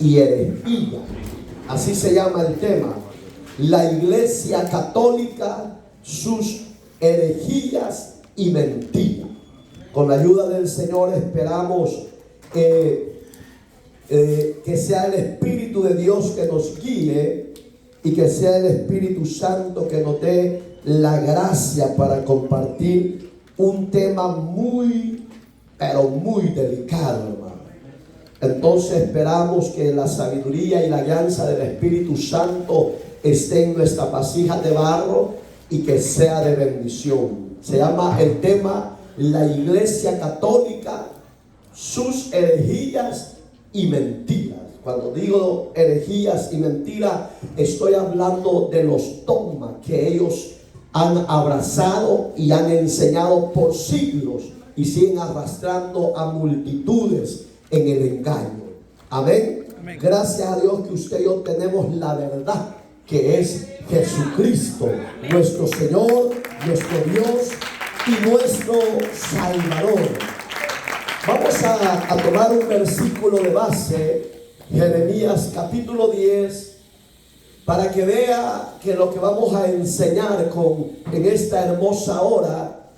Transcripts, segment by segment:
y herejía. Así se llama el tema. La Iglesia Católica, sus herejías y mentiras. Con la ayuda del Señor esperamos que sea el Espíritu de Dios que nos guíe y que sea el Espíritu Santo que nos dé la gracia para compartir un tema muy, pero muy delicado, hermano. Entonces esperamos que la sabiduría y la guianza del Espíritu Santo esté en nuestra vasija de barro y que sea de bendición. Se llama el tema la Iglesia Católica, sus herejías y mentiras. Cuando digo herejías y mentiras, estoy hablando de los dogmas que ellos han abrazado y han enseñado por siglos y siguen arrastrando a multitudes en el engaño. Amén. Amén. Gracias a Dios que usted y yo tenemos la verdad, que es Jesucristo, nuestro Señor, nuestro Dios y nuestro Salvador. Vamos a tomar un versículo de base, Jeremías capítulo 10, para que vea que lo que vamos a enseñar en esta hermosa hora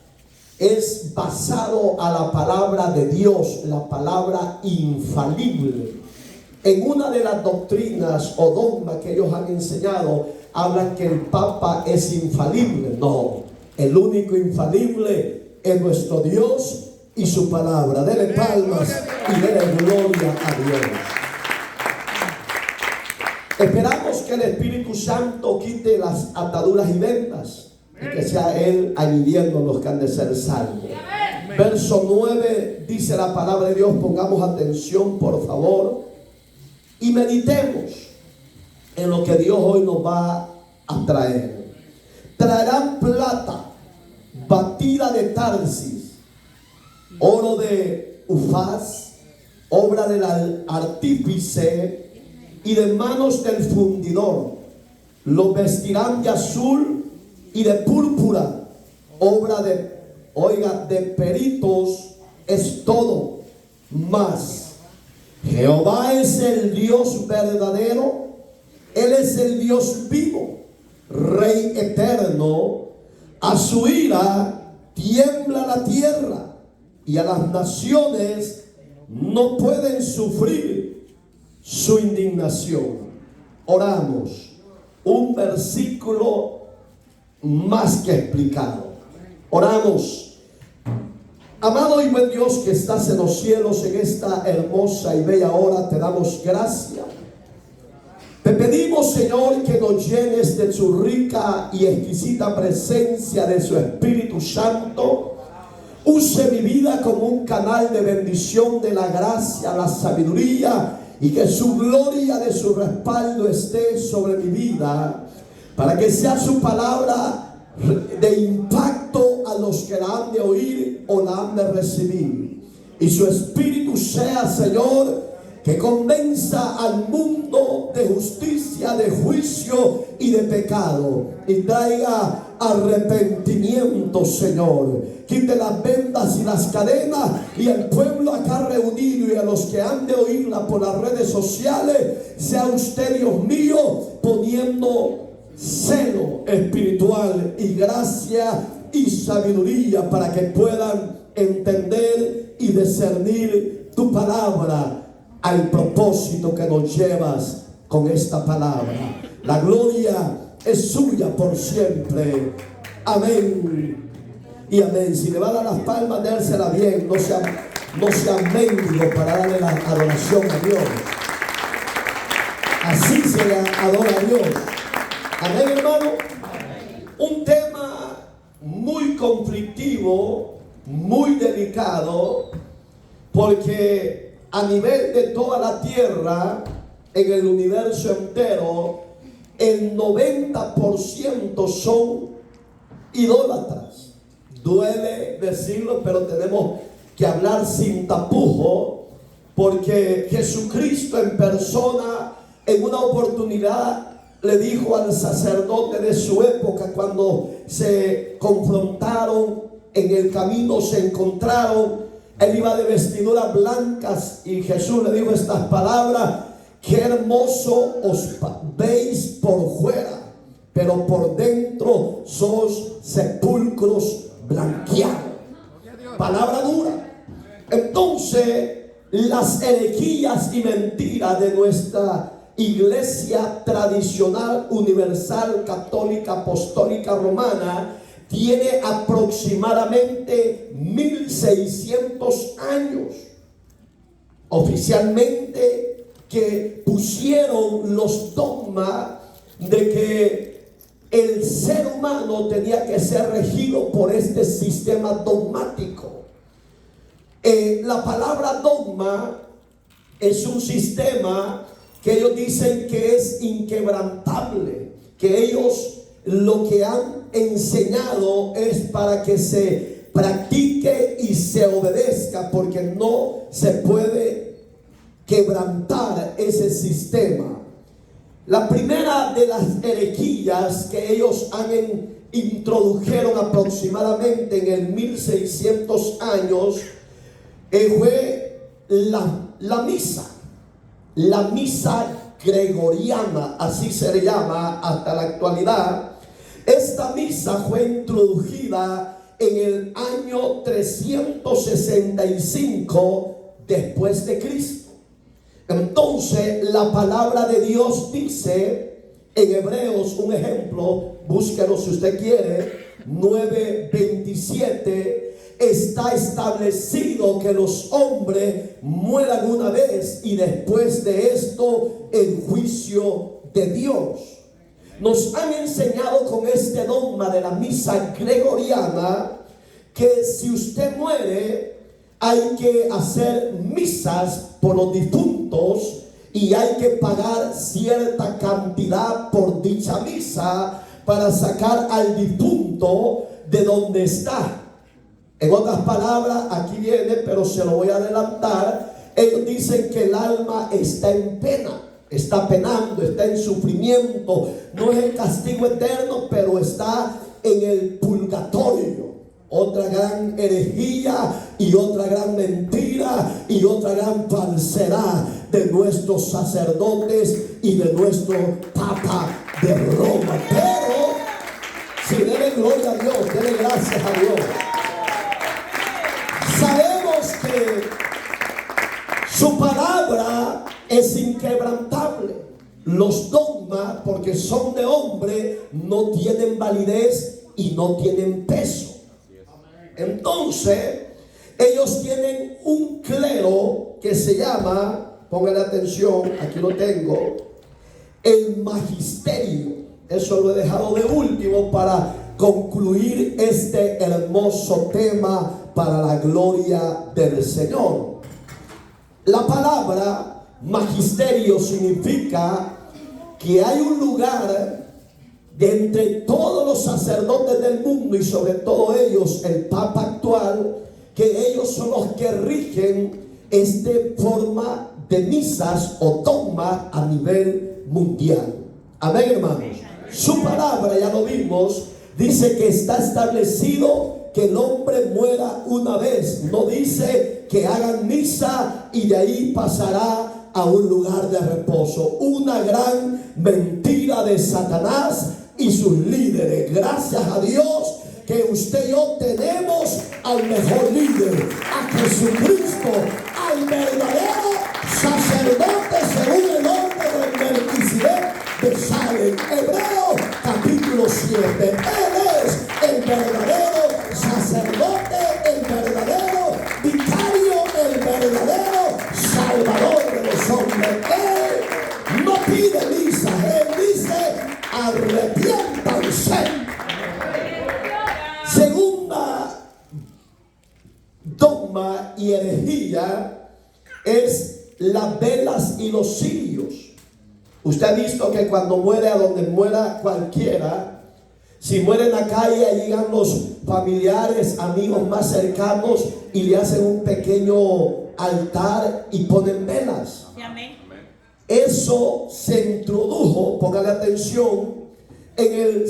es basado a la palabra de Dios, la palabra infalible. En una de las doctrinas o dogmas que ellos han enseñado, hablan que el Papa es infalible. No, el único infalible es nuestro Dios y su palabra. Dele palmas y dele gloria a Dios. Esperamos que el Espíritu Santo quite las ataduras y vendas y que sea Él añadiendo los que han de ser salvos. Verso 9 dice la palabra de Dios. Pongamos atención, por favor, y meditemos en lo que Dios hoy nos va a traer. Traerán plata batida de Tarsis, oro de Ufaz, obra del artífice y de manos del fundidor. Los vestirán de azul y de púrpura, obra de peritos es todo. Mas Jehová es el Dios verdadero, Él es el Dios vivo, Rey eterno. A su ira tiembla la tierra y a las naciones no pueden sufrir su indignación. Oramos. Un versículo más que explicado. Oramos. Amado y buen Dios que estás en los cielos, en esta hermosa y bella hora te damos gracias. Te pedimos, Señor, que nos llenes de su rica y exquisita presencia de su Espíritu Santo. Use mi vida como un canal de bendición de la gracia, la sabiduría, y que su gloria de su respaldo esté sobre mi vida, para que sea su palabra de impacto a los que la han de oír o la han de recibir. Y su Espíritu sea, Señor, que convenza al mundo de justicia, de juicio y de pecado, y traiga arrepentimiento, Señor. Quite las vendas y las cadenas, y el pueblo acá reunido y a los que han de oírla por las redes sociales, sea usted, Dios mío, poniendo celo espiritual y gracia y sabiduría para que puedan entender y discernir tu palabra al propósito que nos llevas con esta palabra. La gloria es suya por siempre. Amén y amén. Si le va a dar las palmas, dérsela bien. No sea mendigo para darle la adoración a Dios. Así se le adora a Dios. Amén, hermano. Un tema muy conflictivo, muy delicado, porque a nivel de toda la tierra, en el universo entero, el 90% son idólatras. Duele decirlo, pero tenemos que hablar sin tapujo, porque Jesucristo en persona, en una oportunidad, le dijo al sacerdote de su época, cuando se confrontaron en el camino, se encontraron. Él iba de vestiduras blancas y Jesús le dijo estas palabras: qué hermoso os veis por fuera, pero por dentro sos sepulcros blanqueados. Palabra dura. Entonces, las herejías y mentiras de nuestra iglesia tradicional, universal, católica, apostólica, romana, tiene aproximadamente 1600 años. Oficialmente, que pusieron los dogmas de que el ser humano tenía que ser regido por este sistema dogmático. La palabra dogma es un sistema que ellos dicen que es inquebrantable, que ellos lo que han enseñado es para que se practique y se obedezca, porque no se puede quebrantar ese sistema. La primera de las herejías que ellos introdujeron aproximadamente en el 1600 años fue la misa gregoriana, así se le llama hasta la actualidad. Esta misa fue introducida en el año 365 después de Cristo. Entonces la palabra de Dios dice en Hebreos, un ejemplo, búsquelo si usted quiere, 9:27, está establecido que los hombres mueran una vez y después de esto el juicio de Dios. Nos han enseñado con este dogma de la misa gregoriana que si usted muere hay que hacer misas por los difuntos y hay que pagar cierta cantidad por dicha misa para sacar al difunto de donde está. En otras palabras, aquí viene, pero se lo voy a adelantar. Ellos dicen que el alma está en pena, está penando, está en sufrimiento. No es el castigo eterno, pero está en el purgatorio. Otra gran herejía y otra gran mentira y otra gran falsedad de nuestros sacerdotes y de nuestro Papa de Roma. Pero si deben gloria a Dios, denle gracias a Dios. Sabemos que su palabra es inquebrantable. Los dogmas, porque son de hombre, no tienen validez y no tienen peso. Entonces, ellos tienen un clero que se llama, póngale atención, aquí lo tengo, el magisterio. Eso lo he dejado de último para concluir este hermoso tema para la gloria del Señor. La palabra magisterio significa que hay un lugar de entre todos los sacerdotes del mundo y sobre todo ellos, el Papa actual, que ellos son los que rigen esta forma de misas o dogma a nivel mundial. Amén, hermanos. Su palabra, ya lo vimos, dice que está establecido que el hombre muera una vez. No dice que hagan misa y de ahí pasará a un lugar de reposo. Una gran mentira de Satanás y sus líderes. Gracias a Dios que usted y yo tenemos al mejor líder, a Jesucristo, al verdadero sacerdote según el orden del Melquisedec de Salem. Hebreos capítulo 7. Él es el verdadero sacerdote, el verdadero vicario, el verdadero salvador de los hombres. Él no pide misa, él dice: arrepiéntanse. Segunda dogma y herejía es las velas y los cirios. Usted ha visto que cuando muere, a donde muera cualquiera, si muere en la calle, llegan los familiares, amigos más cercanos y le hacen un pequeño altar y ponen velas. Amén. Eso se introdujo, póngale atención, en el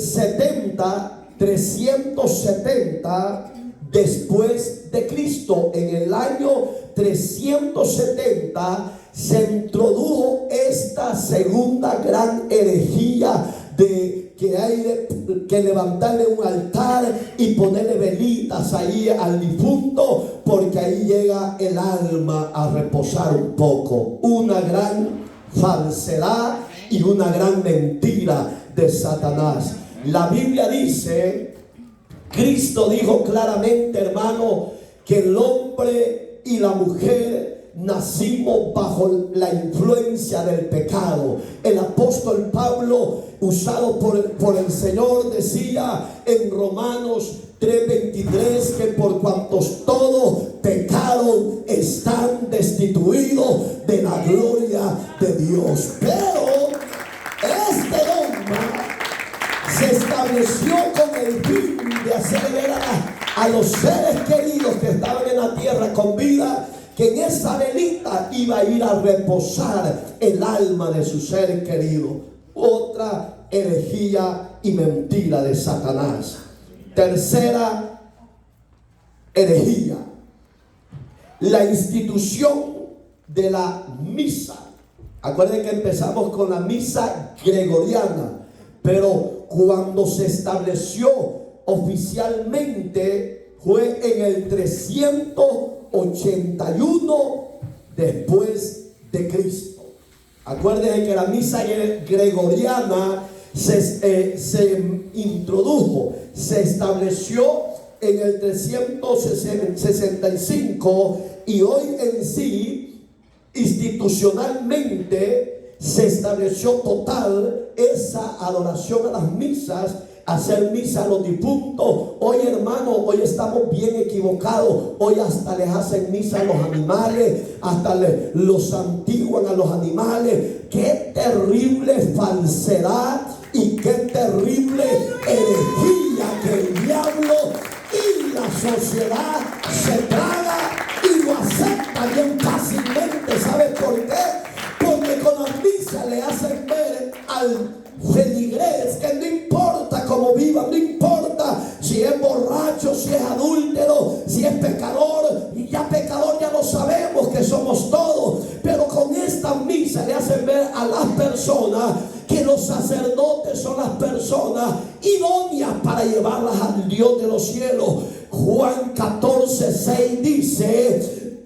370 después de Cristo. En el año 370 se introdujo este segunda gran herejía de que hay que levantarle un altar y ponerle velitas ahí al difunto, porque ahí llega el alma a reposar un poco. Una gran falsedad y una gran mentira de Satanás. La Biblia dice, Cristo dijo claramente, hermano, que el hombre y la mujer nacimos bajo la influencia del pecado. El apóstol Pablo, usado por el Señor, decía en Romanos 3:23 que por cuantos todos pecaron, están destituidos de la gloria de Dios. Pero este dogma se estableció con el fin de hacer ver a los seres queridos que estaban en la tierra con vida, que en esa velita iba a ir a reposar el alma de su ser querido. Otra herejía y mentira de Satanás. Tercera herejía, la institución de la misa. Acuérdense que empezamos con la misa gregoriana, pero cuando se estableció oficialmente fue en el 381 después de Cristo. Acuérdense que la misa gregoriana se introdujo, se estableció en el 365, y hoy en sí institucionalmente se estableció total esa adoración a las misas, hacer misa a los difuntos. Hoy, hermano, hoy estamos bien equivocados. Hoy hasta les hacen misa a los animales, hasta los santiguan a los animales. Qué terrible falsedad y qué terrible herejía que el diablo y la sociedad se traga y lo acepta bien fácilmente. ¿Sabe por qué? Porque con la misa le hacen ver al feligrés que no importa cómo viva, no importa si es borracho, si es adúltero, si es pecador, y ya pecador ya lo sabemos que somos todos, pero con esta misa le hacen ver a las personas que los sacerdotes son las personas idóneas para llevarlas al Dios de los cielos. Juan 14:6 dice,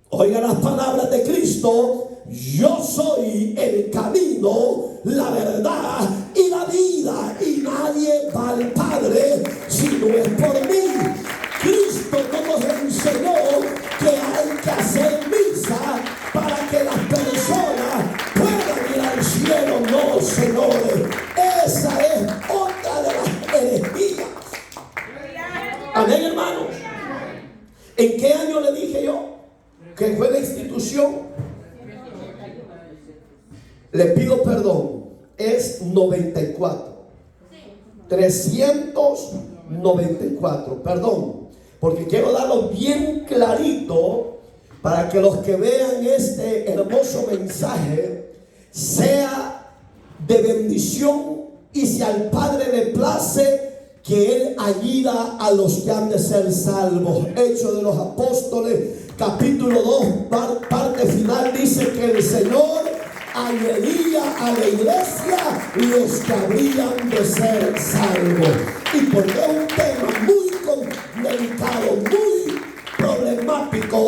oigan las palabras de Cristo: yo soy el camino, la verdad y la vida, y nadie va al Padre si no es por mí. Cristo no nos enseñó que hay que hacer misa para que las personas puedan ir al cielo. No, señores, esa es otra de las herejías. Amén, hermanos. ¿En qué año le dije yo que fue la institución? Le pido perdón, es 94. 394, perdón, porque quiero darlo bien clarito para que los que vean este hermoso mensaje sea de bendición, y si al Padre le place, que Él ayuda a los que han de ser salvos. Hechos de los Apóstoles, capítulo 2, parte final, dice que el Señor añadía a la iglesia los que habrían de ser salvos. Y porque es un tema muy delicado, muy problemático,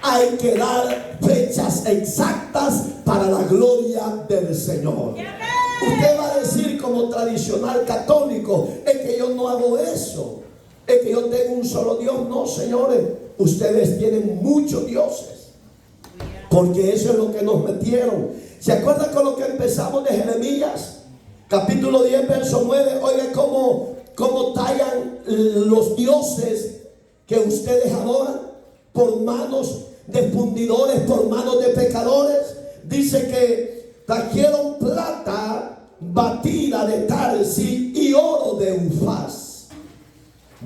hay que dar fechas exactas para la gloria del Señor. Usted va a decir como tradicional católico: es que yo no hago eso, es que yo tengo un solo Dios. No, señores, ustedes tienen muchos dioses, porque eso es lo que nos metieron. ¿Se acuerdan con lo que empezamos de Jeremías? Capítulo 10, verso 9. Oigan cómo tallan los dioses que ustedes adoran por manos de fundidores, por manos de pecadores. Dice que trajeron plata batida de Tarsis y oro de Ufaz,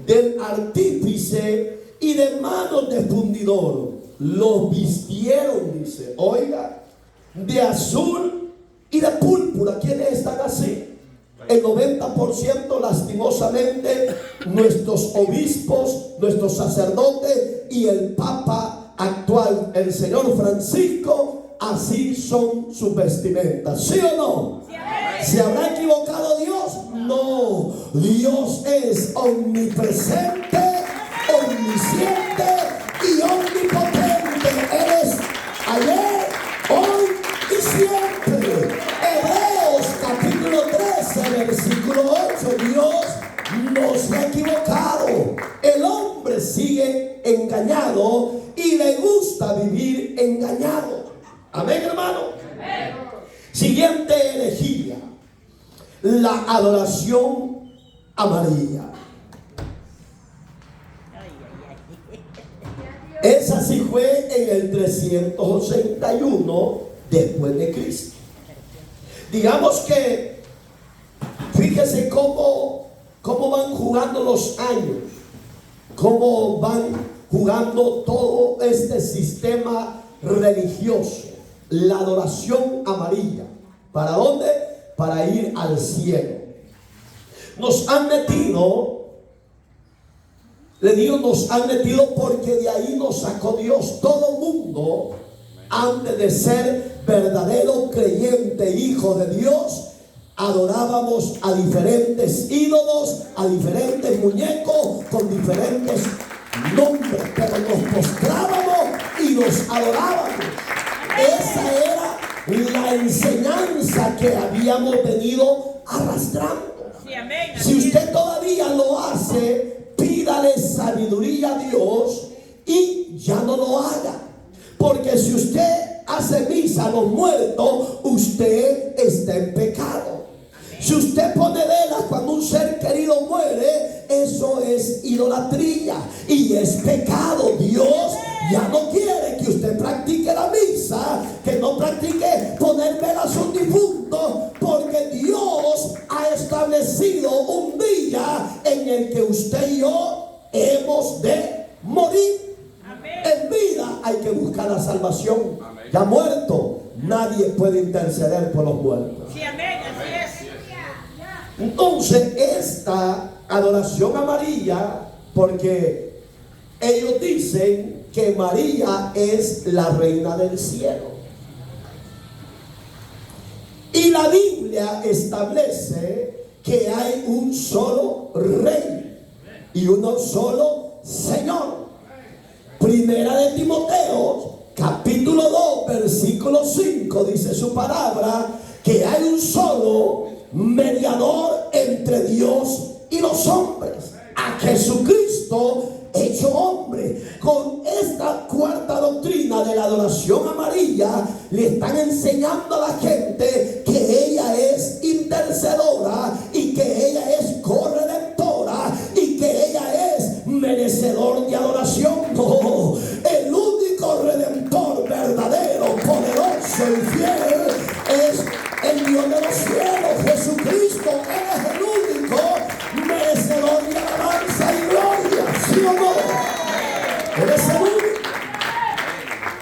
del artífice y de manos de fundidor. Los vistieron, dice, oiga, de azul y de púrpura. ¿Quiénes están así? El 90%, lastimosamente, nuestros obispos, nuestros sacerdotes y el Papa actual, el señor Francisco, así son sus vestimentas. ¿Sí o no? ¿Se habrá equivocado Dios? No. Dios es omnipresente, omnisciente y omnipotente. Él es ayer, hoy y siempre. Hebreos capítulo 13, versículo 8. Dios no se ha equivocado. El hombre sigue engañado y le gusta vivir engañado. Amén, hermano. Amén. Siguiente herejía: la adoración a María. Esa sí fue en el 381 después de Cristo. Digamos que, fíjese cómo van jugando los años, cómo van jugando todo este sistema religioso. La adoración a María. ¿Para dónde? Para ir al cielo. Nos han metido, le digo, nos han metido porque de ahí nos sacó Dios. Todo mundo, antes de ser verdadero creyente, hijo de Dios, adorábamos a diferentes ídolos, a diferentes muñecos, con diferentes nombres, pero nos postrábamos y nos adorábamos. Esa era la enseñanza que habíamos venido arrastrando. Si usted todavía lo hace, pídale sabiduría a Dios y ya no lo haga. Porque si usted hace misa a los muertos, usted está en pecado. Si usted pone velas cuando un ser querido muere, eso es idolatría y es pecado. Dios ya no quiere que usted practique la misa, que no practique poner velas a un difunto, porque Dios ha establecido un día en el que usted y yo hemos de morir. En vida hay que buscar la salvación. Ya muerto, nadie puede interceder por los muertos. Sí, amén, así es. Entonces, esta adoración a María, porque ellos dicen que María es la reina del cielo. Y la Biblia establece que hay un solo rey y uno solo Señor. Primera de Timoteo, capítulo 2, versículo 5, dice su palabra que hay un solo mediador entre Dios y los hombres, a Jesucristo hecho hombre. Con esta cuarta doctrina de la adoración a María, le están enseñando a la gente que ella es intercedora y que ella es corredentora y que ella es merecedor de adoración. No, el único redentor verdadero, poderoso y fiel es el Dios de los cielos, Jesucristo. Él es el único merecedor de alabanza y gloria. ¿Sí o no? Él es el único.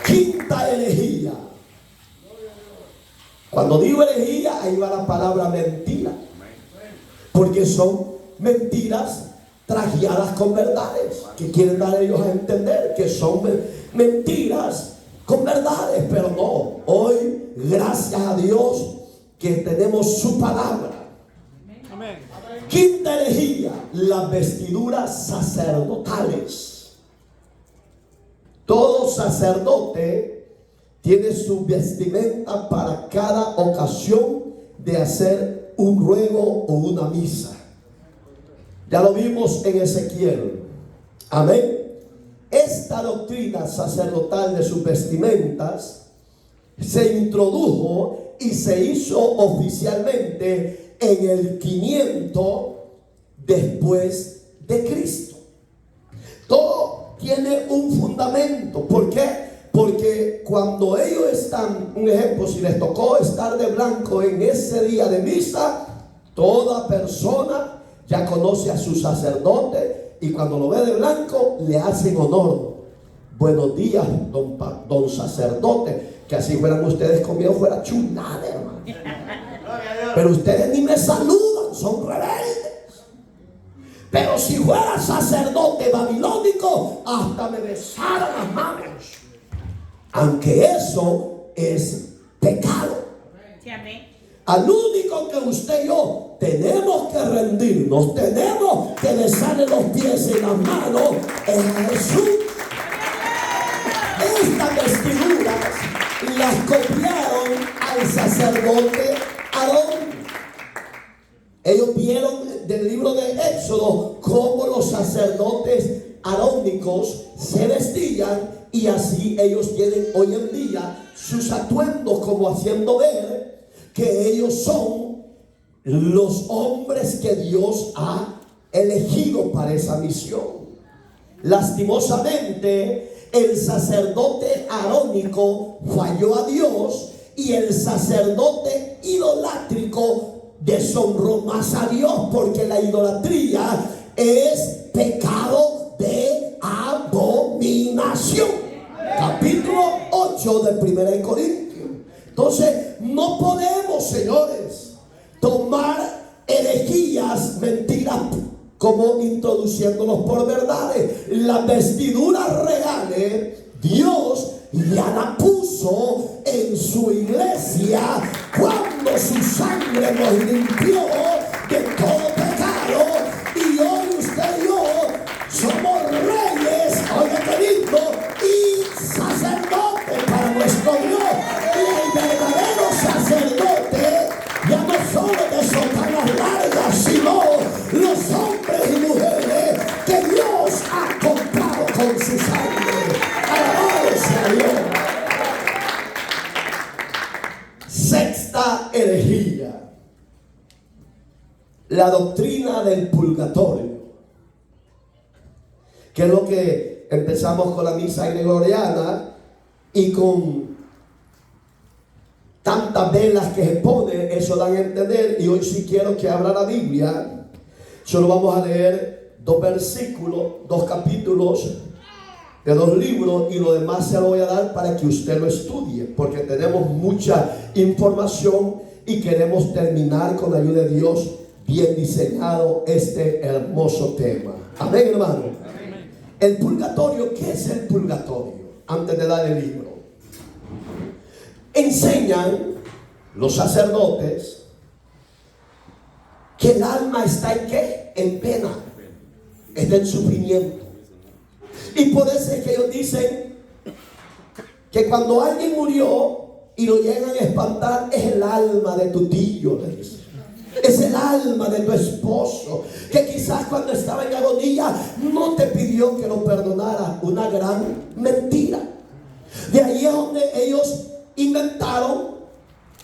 Quinta herejía. Cuando digo herejía, ahí va la palabra mentira, porque son mentiras trajeadas con verdades, que quieren dar ellos a entender que son mentiras con verdades, pero no. Hoy, gracias a Dios, que tenemos su palabra. Amén. Quinta herejía: las vestiduras sacerdotales. Todo sacerdote tiene su vestimenta para cada ocasión de hacer un ruego o una misa. Ya lo vimos en Ezequiel. Amén. Esta doctrina sacerdotal de sus vestimentas se introdujo y se hizo oficialmente en el 500 después de Cristo. Todo tiene un fundamento. ¿Por qué? Porque cuando ellos están, un ejemplo, si les tocó estar de blanco en ese día de misa, toda persona ya conoce a su sacerdote y cuando lo ve de blanco le hacen honor. Buenos días, don sacerdote. Que así fueran ustedes conmigo, fuera chulada, hermano. Pero ustedes ni me saludan, son rebeldes. Pero si fuera sacerdote babilónico, hasta me besaran las manos. Aunque eso es pecado. Sí, amén. Al único que usted y yo tenemos que rendirnos, tenemos que besarle los pies y las manos, es a Jesús. Estas vestiduras las copiaron al sacerdote Aarón. Ellos vieron del libro de Éxodo cómo los sacerdotes arónicos se vestían, y así ellos tienen hoy en día sus atuendos, como haciendo ver que ellos son los hombres que Dios ha elegido para esa misión. Lastimosamente, el sacerdote arónico falló a Dios, y el sacerdote idolátrico deshonró más a Dios, porque la idolatría es pecado de abominación. Capítulo 8 de 1 Corintios. Entonces, no podemos, señores, tomar herejías, mentiras, como introduciéndonos por verdades. Las vestiduras reales, Dios ya la puso en su iglesia cuando su sangre nos limpió de todo pecado. Y hoy usted y yo somos reyes, oiga qué lindo, y sacerdotes para nuestro Dios. Y el verdadero sacerdote ya no solo de sotanas largas, sino los hombres y mujeres que Dios ha comprado con su sangre. Alabado sea Dios. Sexta herejía: la doctrina del purgatorio, que es lo que empezamos con la misa gregoriana, y con tantas velas que se pone, eso dan a entender. Y hoy sí quiero que abra la Biblia. Solo vamos a leer 2 versículos, 2 capítulos de 2 libros, y lo demás se lo voy a dar para que usted lo estudie, porque tenemos mucha información y queremos terminar con la ayuda de Dios bien diseñado este hermoso tema. Amén, hermano. Amén. El purgatorio, ¿qué es el purgatorio? Antes de dar el libro, enseñan los sacerdotes que el alma está en ¿qué? En pena, está en sufrimiento. Y por eso es que ellos dicen que cuando alguien murió y lo llegan a espantar, es el alma de tu tío, le dicen. Es el alma de tu esposo, que quizás cuando estaba en agonía no te pidió que lo perdonara. Una gran mentira. De ahí es donde ellos inventaron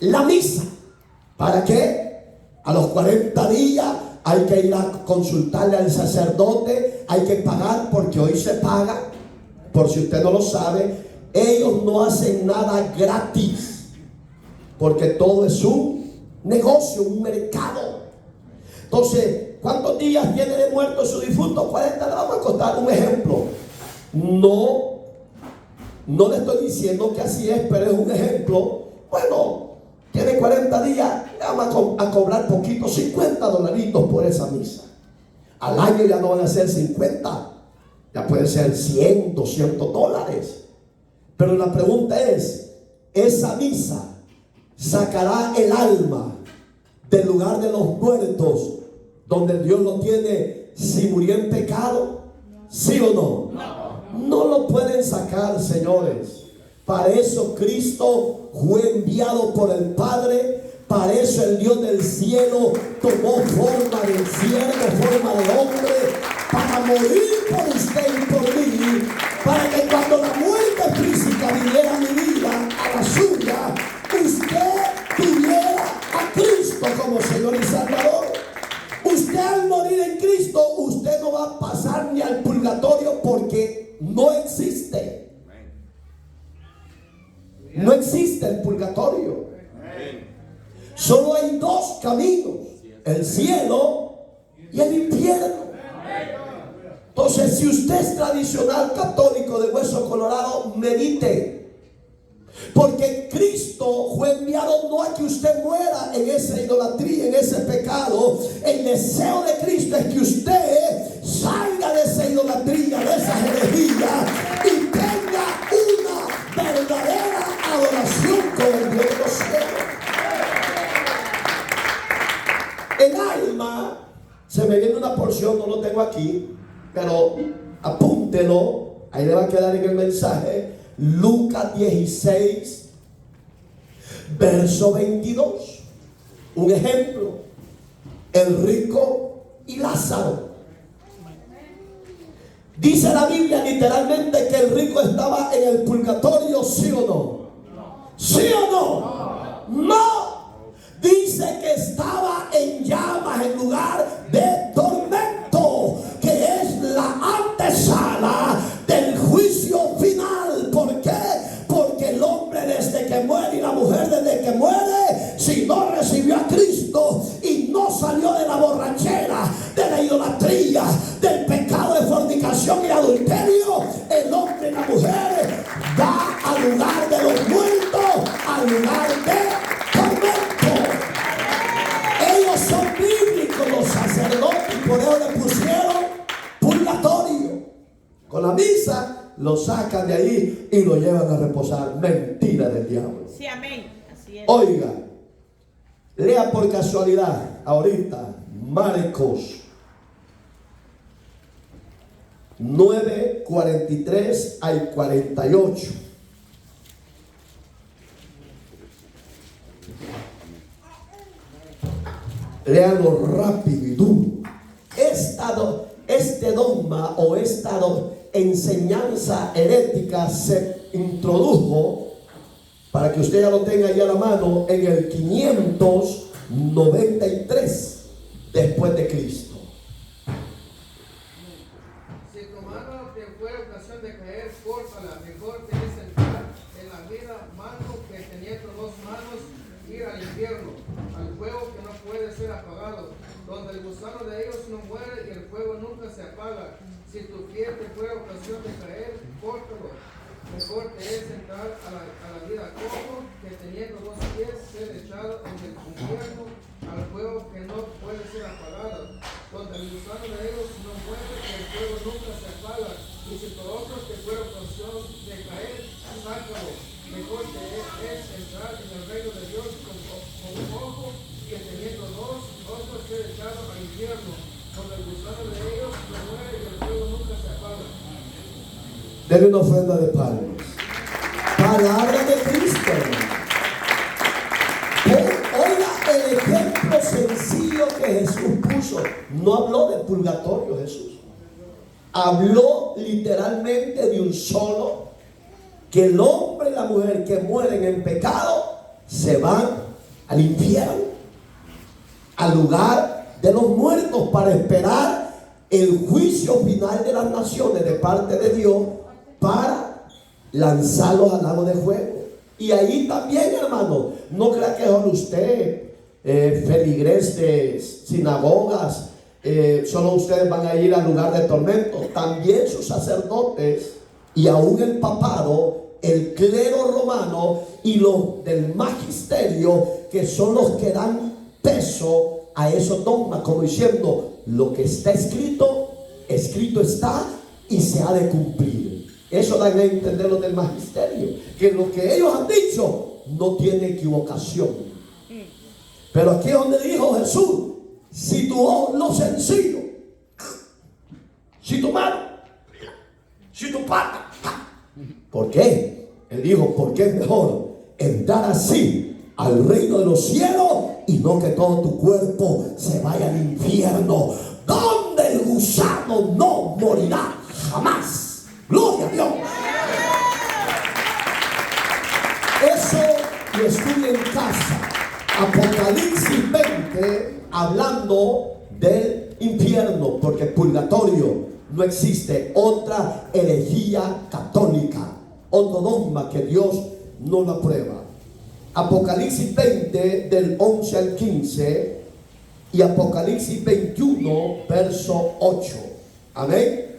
la misa. ¿Para qué? A los 40 días hay que ir a consultarle al sacerdote, hay que pagar, porque hoy se paga. Por si usted no lo sabe, ellos no hacen nada gratis, porque todo es un negocio, un mercado. Entonces, ¿cuántos días tiene de muerto su difunto? 40. Le vamos a contar un ejemplo. No le estoy diciendo que así es, pero es un ejemplo. Bueno, tiene 40 días, le vamos a cobrar poquito, $50 por esa misa. Al año ya no van a ser 50, ya pueden ser 100, $200. Pero la pregunta es, ¿esa misa sacará el alma del lugar de los muertos, donde Dios lo tiene, si murió en pecado? ¿Sí o no? No lo pueden sacar, señores. Para eso Cristo fue enviado por el Padre. Para eso el Dios del cielo tomó forma de siervo, forma de hombre, para morir por usted y por mí, para que cuando la muerte física viniera a mi vida, a la suya, usted tuviera a Cristo como Señor y Salvador. Usted, al morir en Cristo, usted no va a pasar ni al purgatorio, porque no existe. No existe el purgatorio. Solo hay 2 caminos: el cielo y el infierno. Entonces, si usted es tradicional católico de hueso colorado, medite, porque Cristo fue enviado no a que usted muera en esa idolatría, en ese pecado. El deseo de Cristo es que usted salga de esa idolatría, de esa herejía, y tenga una verdadera adoración El alma, se me viene una porción, no lo tengo aquí, pero apúntelo, ahí le va a quedar en el mensaje. Lucas 16, verso 22. Un ejemplo, el rico y Lázaro. Dice la Biblia literalmente que el rico estaba en el purgatorio, ¿sí o no? ¿Sí o no? No. Dice que estaba en llamas, en lugar de tormento, que es la antesala del juicio final. ¿Por qué? Porque el hombre desde que muere y la mujer desde que muere, si no recibió a Cristo y no salió de la borrachera, de la idolatría, del pecado de fornicación y adulterio, el hombre y la mujer va al lugar de los muertos, al lugar de tormento. Ellos son bíblicos, los sacerdotes, por eso le pusieron purgatorio. Con la misa lo sacan de ahí y lo llevan a reposar. Mentira del diablo. Sí, amén. Así es. Oiga, lea por casualidad ahorita Marcos 9:43 al 48. Léalo rápido y duro. Este dogma o esta enseñanza herética se introdujo, para que usted ya lo tenga ahí a la mano, en el 593 después de Cristo. Si tu mano te fuera ocasión de caer, córtala. Mejor te es entrar en la vida mano que teniendo dos manos ir al infierno, al fuego que no puede ser apagado, donde el gusano de ellos no muere y el fuego nunca se apaga. Si tu pie te fuera ocasión de caer, córtalo. Mejor te es entrar a la vida cojo que teniendo dos pies ser echado en el infierno, al fuego que no puede ser apagado, donde el gusano de ellos no muere y el fuego nunca se apaga. Y si tu ojo te fuera ocasión de caer, sácalo. Mejor te es entrar en el reino de Dios con un ojo que teniendo dos ojos ser echado al infierno, donde el gusano de ellos no muere y el fuego nunca se apaga. Denle una ofrenda de palmas. Palabra de Cristo. Oiga el ejemplo sencillo que Jesús puso. No habló de purgatorio Jesús. Habló literalmente de un solo, que el hombre y la mujer que mueren en pecado se van al infierno, al lugar de los muertos, para esperar el juicio final de las naciones de parte de Dios, para lanzarlos al lago de fuego. Y ahí también, hermano, no crea que son usted feligres de sinagogas, solo ustedes van a ir al lugar de tormento. También sus sacerdotes y aún el papado, el clero romano y los del magisterio, que son los que dan peso a esos dogmas, como diciendo: lo que está escrito, escrito está y se ha de cumplir. Eso dan a entender los del magisterio, que lo que ellos han dicho no tiene equivocación. Pero aquí es donde dijo Jesús: si tu ojo, lo sencillo, si tu mano, si tu pata. ¿Por qué? Él dijo: porque es mejor entrar así al reino de los cielos y no que todo tu cuerpo se vaya al infierno, donde el gusano no morirá jamás. Gloria a Dios. Eso lo estudia en casa. Apocalipsis 20, hablando del infierno, porque purgatorio no existe. Otra herejía católica, otro dogma que Dios no lo aprueba. Apocalipsis 20 del 11 al 15 y Apocalipsis 21 verso 8. Amén.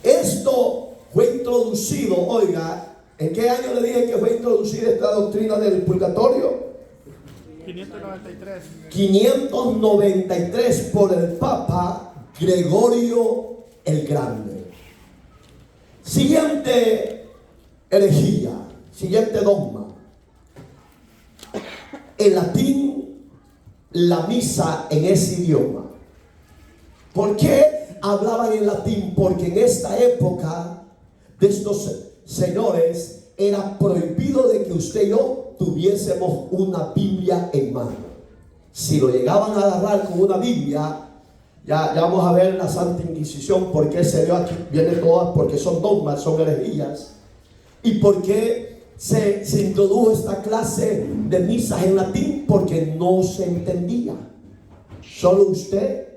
Esto fue introducido, oiga, ¿en qué año le dije que fue introducida esta doctrina del purgatorio? 593. 593 por el Papa Gregorio el Grande. Siguiente herejía, siguiente dogma. En latín la misa en ese idioma. ¿Por qué hablaban en latín? Porque en esta época de estos señores era prohibido de que usted y yo tuviésemos una Biblia en mano. Si lo llegaban a agarrar con una Biblia, ya vamos a ver la Santa Inquisición, por qué se dio aquí, viene todas, porque son dogmas, son herejías, y por qué se introdujo esta clase de misas en latín, porque no se entendía. Solo usted,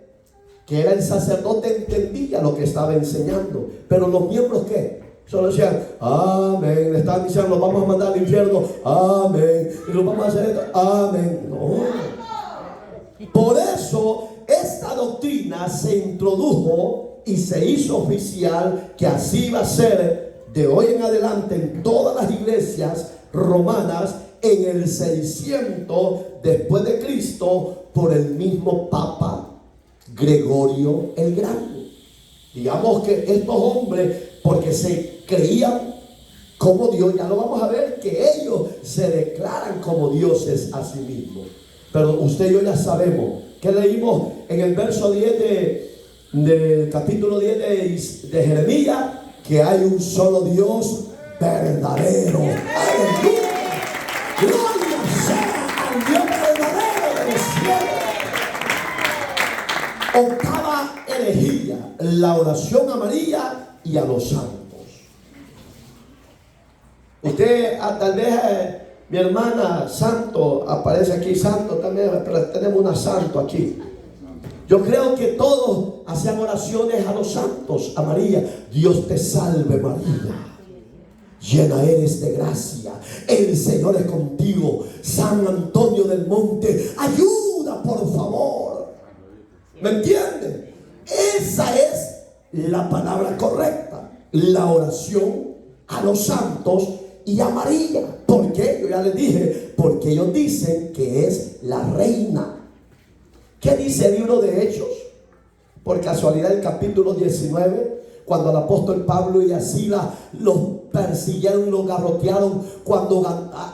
que era el sacerdote, entendía lo que estaba enseñando, pero los miembros, ¿qué? Solo decían, amén. Le estaban diciendo, los vamos a mandar al infierno, amén. Y los vamos a hacer esto, amén. No. Por eso esta doctrina se introdujo y se hizo oficial, que así va a ser de hoy en adelante en todas las iglesias romanas en el 600 después de Cristo, por el mismo Papa Gregorio el Grande. Digamos que estos hombres, porque se creían como Dios, ya lo vamos a ver, que ellos se declaran como dioses a sí mismos. Pero usted y yo ya sabemos que leímos en el verso 10 del capítulo 10 de Jeremías, que hay un solo Dios verdadero. ¡Aleluya! ¡Gloria sea al Dios verdadero de los cielos! Octava herejía, la oración a María y a los santos. Usted tal vez... mi hermana santo, aparece aquí santo también, pero tenemos una santo aquí. Yo creo que todos hacían oraciones a los santos, a María. Dios te salve María, llena eres de gracia, el Señor es contigo. San Antonio del Monte, ayuda por favor. ¿Me entienden? Esa es la palabra correcta, la oración a los santos y a María. ¿Por qué? Yo ya les dije, porque ellos dicen que es la reina. ¿Qué dice el libro de Hechos? Por casualidad el capítulo 19, cuando el apóstol Pablo y Sila los persiguieron, los garrotearon. Cuando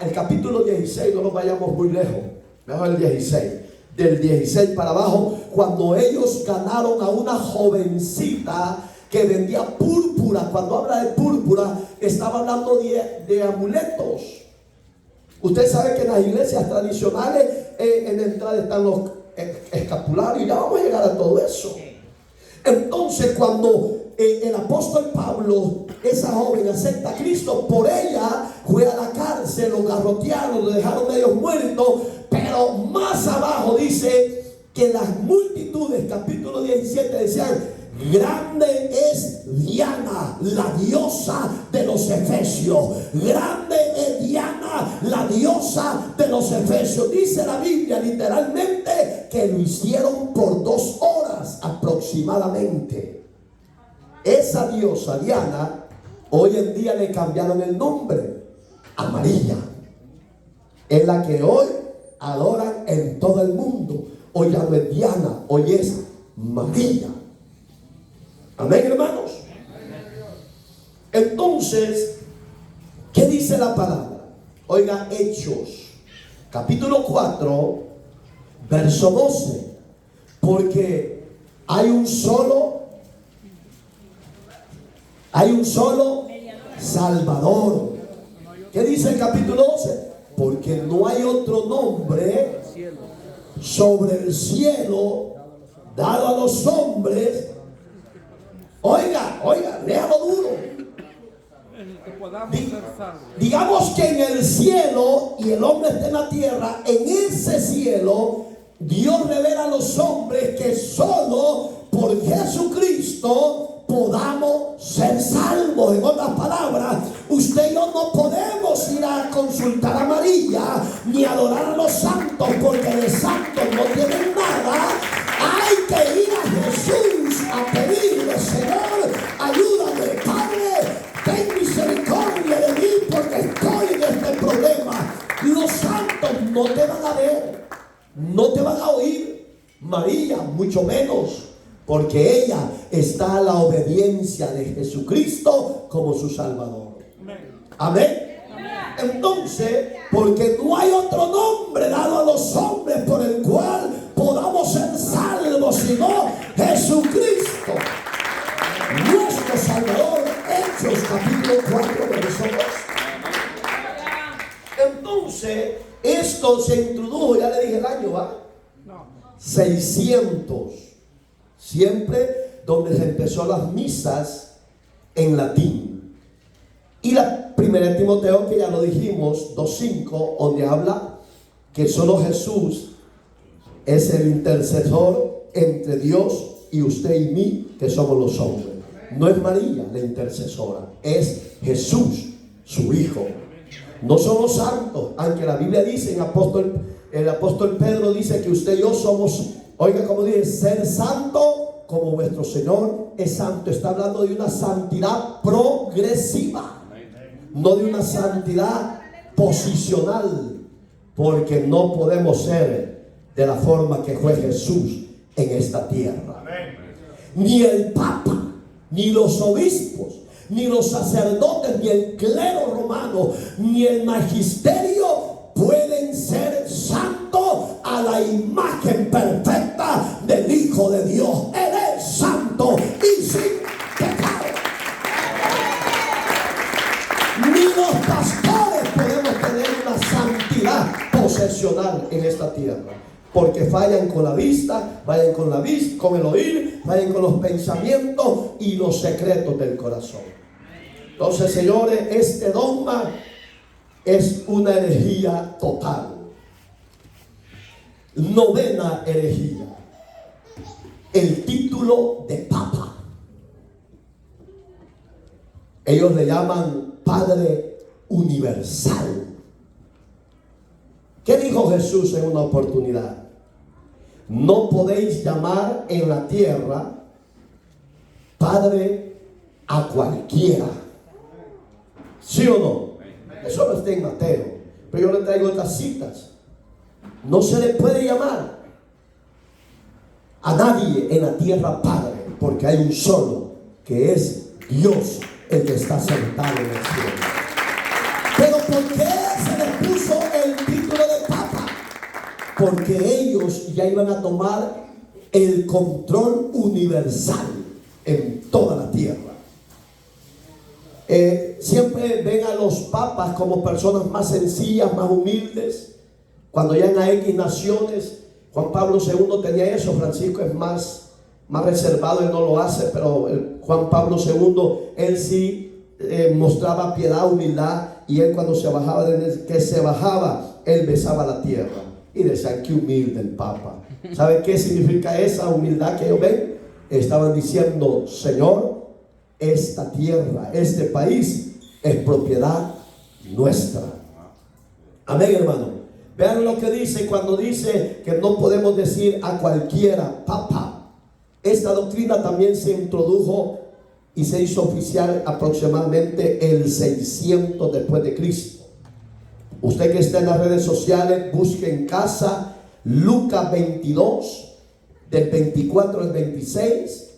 el capítulo 16, no nos vayamos muy lejos, mejor el 16, del 16 para abajo, cuando ellos ganaron a una jovencita que vendía púrpura. Cuando habla de púrpura, estaba hablando de amuletos. Usted sabe que en las iglesias tradicionales en la entrada están los escapularios, y ya vamos a llegar a todo eso. Entonces, cuando el apóstol Pablo, esa joven, acepta a Cristo, por ella fue a la cárcel, lo garrotearon, lo dejaron medio muerto. Pero más abajo dice que las multitudes, capítulo 17, decían: grande es Diana, la diosa de los Efesios. Grande es Diana, la diosa de los Efesios. Dice la Biblia literalmente que lo hicieron por 2 horas aproximadamente. Esa diosa Diana, hoy en día le cambiaron el nombre a María. Es la que hoy adoran en todo el mundo. Hoy ya no es Diana, hoy es María. Amén, hermanos. Entonces, ¿qué dice la palabra? Oiga, Hechos, capítulo 4, verso 12. Porque hay un solo Salvador. ¿Qué dice el capítulo 12? Porque no hay otro nombre sobre el cielo dado a los hombres. Oiga, léalo duro. Digamos que en el cielo, y el hombre está en la tierra, en ese cielo Dios revela a los hombres que solo por Jesucristo podamos ser salvos. En otras palabras, usted y yo no podemos ir a consultar a María ni adorar a los santos, porque de santos no tienen nada. Hay que ir a Jesús a pedirle: Señor, ayúdame, Padre, ten misericordia de mí porque estoy en este problema. Los santos no te van a ver, no te van a oír. María mucho menos, porque ella está a la obediencia de Jesucristo como su Salvador. Amén. Entonces, porque no hay otro nombre dado a los hombres por el cual cuando se introdujo, ya le dije el año, ¿va? 600. Siempre donde se empezó las misas en latín. Y la primera de Timoteo, que ya lo dijimos, 2:5, donde habla que solo Jesús es el intercesor entre Dios y usted y mí, que somos los hombres. No es María la intercesora, es Jesús, su Hijo. No somos santos, aunque la Biblia dice, el apóstol Pedro dice que usted y yo somos, oiga como dice, ser santo como vuestro Señor es santo. Está hablando de una santidad progresiva, no de una santidad posicional, porque no podemos ser de la forma que fue Jesús en esta tierra. Ni el Papa, ni los obispos, ni los sacerdotes, ni el clero romano, ni el magisterio pueden ser santos a la imagen perfecta del Hijo de Dios. Él es santo y sin pecado. Ni los pastores podemos tener una santidad posesional en esta tierra, porque fallan con la vista, fallan con el oír, fallan con los pensamientos y los secretos del corazón. Entonces, señores, este dogma es una herejía total. Novena herejía: el título de Papa. Ellos le llaman Padre Universal. ¿Qué dijo Jesús en una oportunidad? No podéis llamar en la tierra Padre a cualquiera. ¿Sí o no? Eso no está en Mateo, pero yo le traigo estas citas. No se le puede llamar a nadie en la tierra Padre, porque hay un solo, que es Dios, el que está sentado en el cielo. Pero ¿por qué se le puso el título de Papa? Porque ellos ya iban a tomar el control universal en toda la tierra. Siempre ven a los papas como personas más sencillas, más humildes. Cuando llegan a X naciones, Juan Pablo II tenía eso. Francisco es más reservado, él no lo hace, pero Juan Pablo II, él sí mostraba piedad, humildad, y él cuando se bajaba, él besaba la tierra y decía: qué humilde el Papa. ¿Saben qué significa esa humildad que ellos ven? Estaban diciendo: Señor, esta tierra, este país es propiedad nuestra. Amén, hermano. Vean lo que dice cuando dice que no podemos decir a cualquiera Papa. Esta doctrina también se introdujo y se hizo oficial aproximadamente el 600 después de Cristo. Usted que está en las redes sociales, busque en casa Lucas 22 del 24 al 26,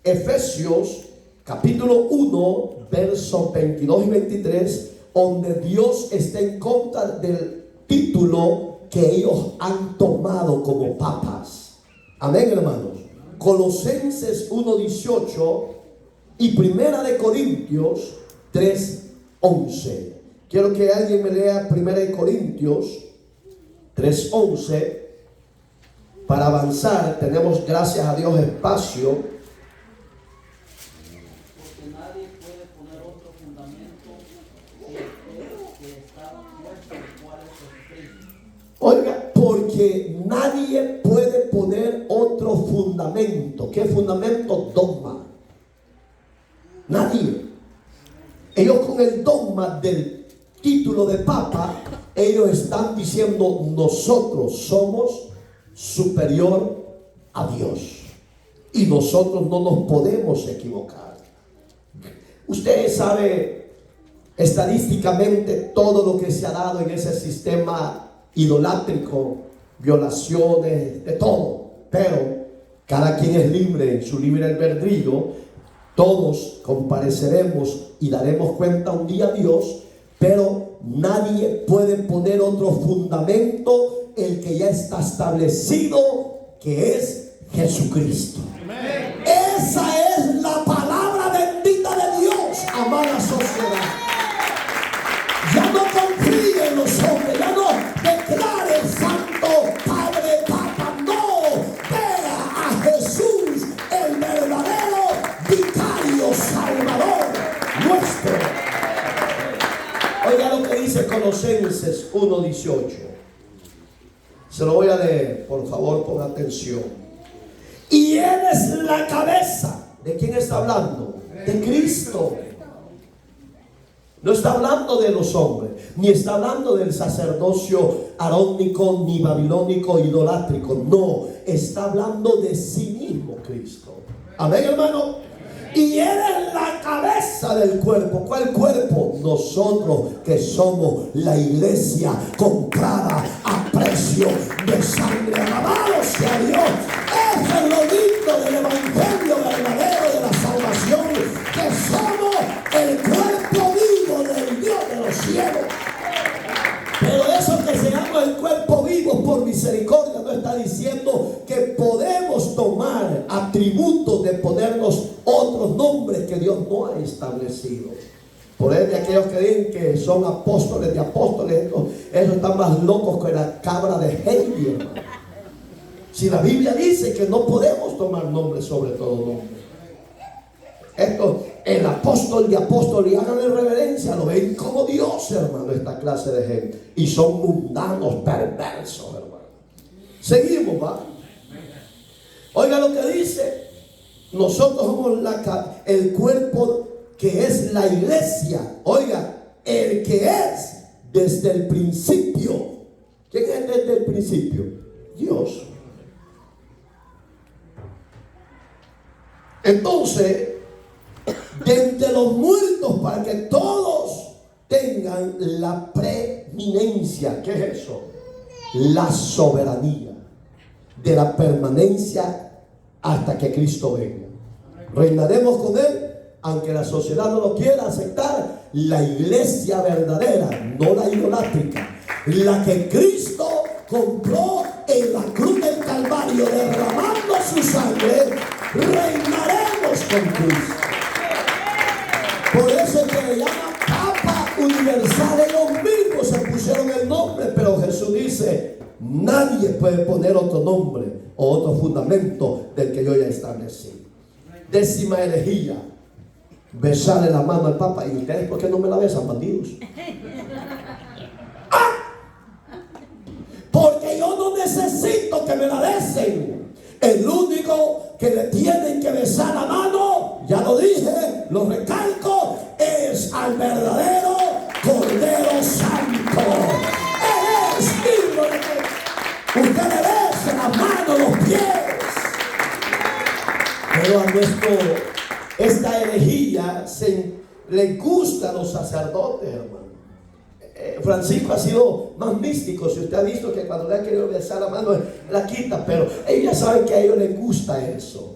Efesios capítulo 1 versos 22 y 23, donde Dios está en contra del título que ellos han tomado como papas. Amén, hermanos. Colosenses 1:18 y Primera de Corintios 3:11. Quiero que alguien me lea Primera de Corintios 3:11 para avanzar. Tenemos, gracias a Dios, espacio. Porque nadie puede poner otro fundamento que está puesto, el cual es Jesucristo. Oiga, porque nadie puede poner otro fundamento. ¿Qué fundamento? Dogma. Nadie. Ellos con el dogma del título de Papa, ellos están diciendo: nosotros somos superior a Dios y nosotros no nos podemos equivocar. Usted sabe estadísticamente todo lo que se ha dado en ese sistema idolátrico, violaciones, de todo, pero cada quien es libre en su libre albedrío. Todos compareceremos y daremos cuenta un día a Dios, pero nadie puede poner otro fundamento, el que ya está establecido, que es Jesucristo. Amén. Esa es la palabra bendita de Dios, amada sociedad. Ya no confíe en los hombres, ya no declares 18. Se lo voy a leer, por favor, pon atención. Y Él es la cabeza. ¿De quién está hablando? De Cristo. No está hablando de los hombres, ni está hablando del sacerdocio arónico, ni babilónico, idolátrico. No, está hablando de sí mismo Cristo. Amén, hermano. Y Él es la cabeza del cuerpo. ¿Cuál cuerpo? Nosotros, que somos la iglesia comprada a precio de sangre. Alabado sea Dios. Eso es lo lindo del evangelio verdadero de la salvación, que somos el cuerpo vivo del Dios de los cielos. Pero eso que seamos el cuerpo vivo por misericordia no está diciendo que podemos tomar atributos de ponernos otros nombres que Dios no ha establecido. Por ende, aquellos que dicen que son apóstoles de apóstoles, esos están más locos que la cabra de Heidi, hermano. Si la Biblia dice que no podemos tomar nombres sobre todo nombre. Esto, el apóstol de apóstoles, y háganle reverencia, lo ven como Dios, hermano, esta clase de gente. Y son mundanos, perversos, hermano. Seguimos, va. Oiga lo que dice. Nosotros somos el cuerpo que es la iglesia. Oiga, el que es desde el principio. ¿Quién es desde el principio? Dios. Entonces, de entre los muertos, para que todos tengan la preeminencia. ¿Qué es eso? La soberanía de la permanencia hasta que Cristo venga. Reinaremos con Él, aunque la sociedad no lo quiera aceptar. La iglesia verdadera, no la idolátrica, la que Cristo compró en la cruz del Calvario, derramando su sangre, reinaremos con Cristo. Por eso es que le llaman Papa Universal. Ellos mismos se pusieron el nombre, pero Jesús dice: nadie puede poner otro nombre o otro fundamento del que yo ya establecí. 10ª herejía: besarle la mano al Papa. ¿Y ustedes por qué no me la besan, bandidos? Porque yo no necesito que me la besen. El único que le tienen que besar la mano, ya lo dije, lo recalco, es al verdadero Cordero Santo. Él es digno de que usted le bese la mano, los pies. Pero a esta herejía le gusta a los sacerdotes, hermano. Francisco ha sido más místico. Si usted ha visto que cuando le ha querido besar la mano, la quita, pero ellos ya saben que a ellos les gusta eso.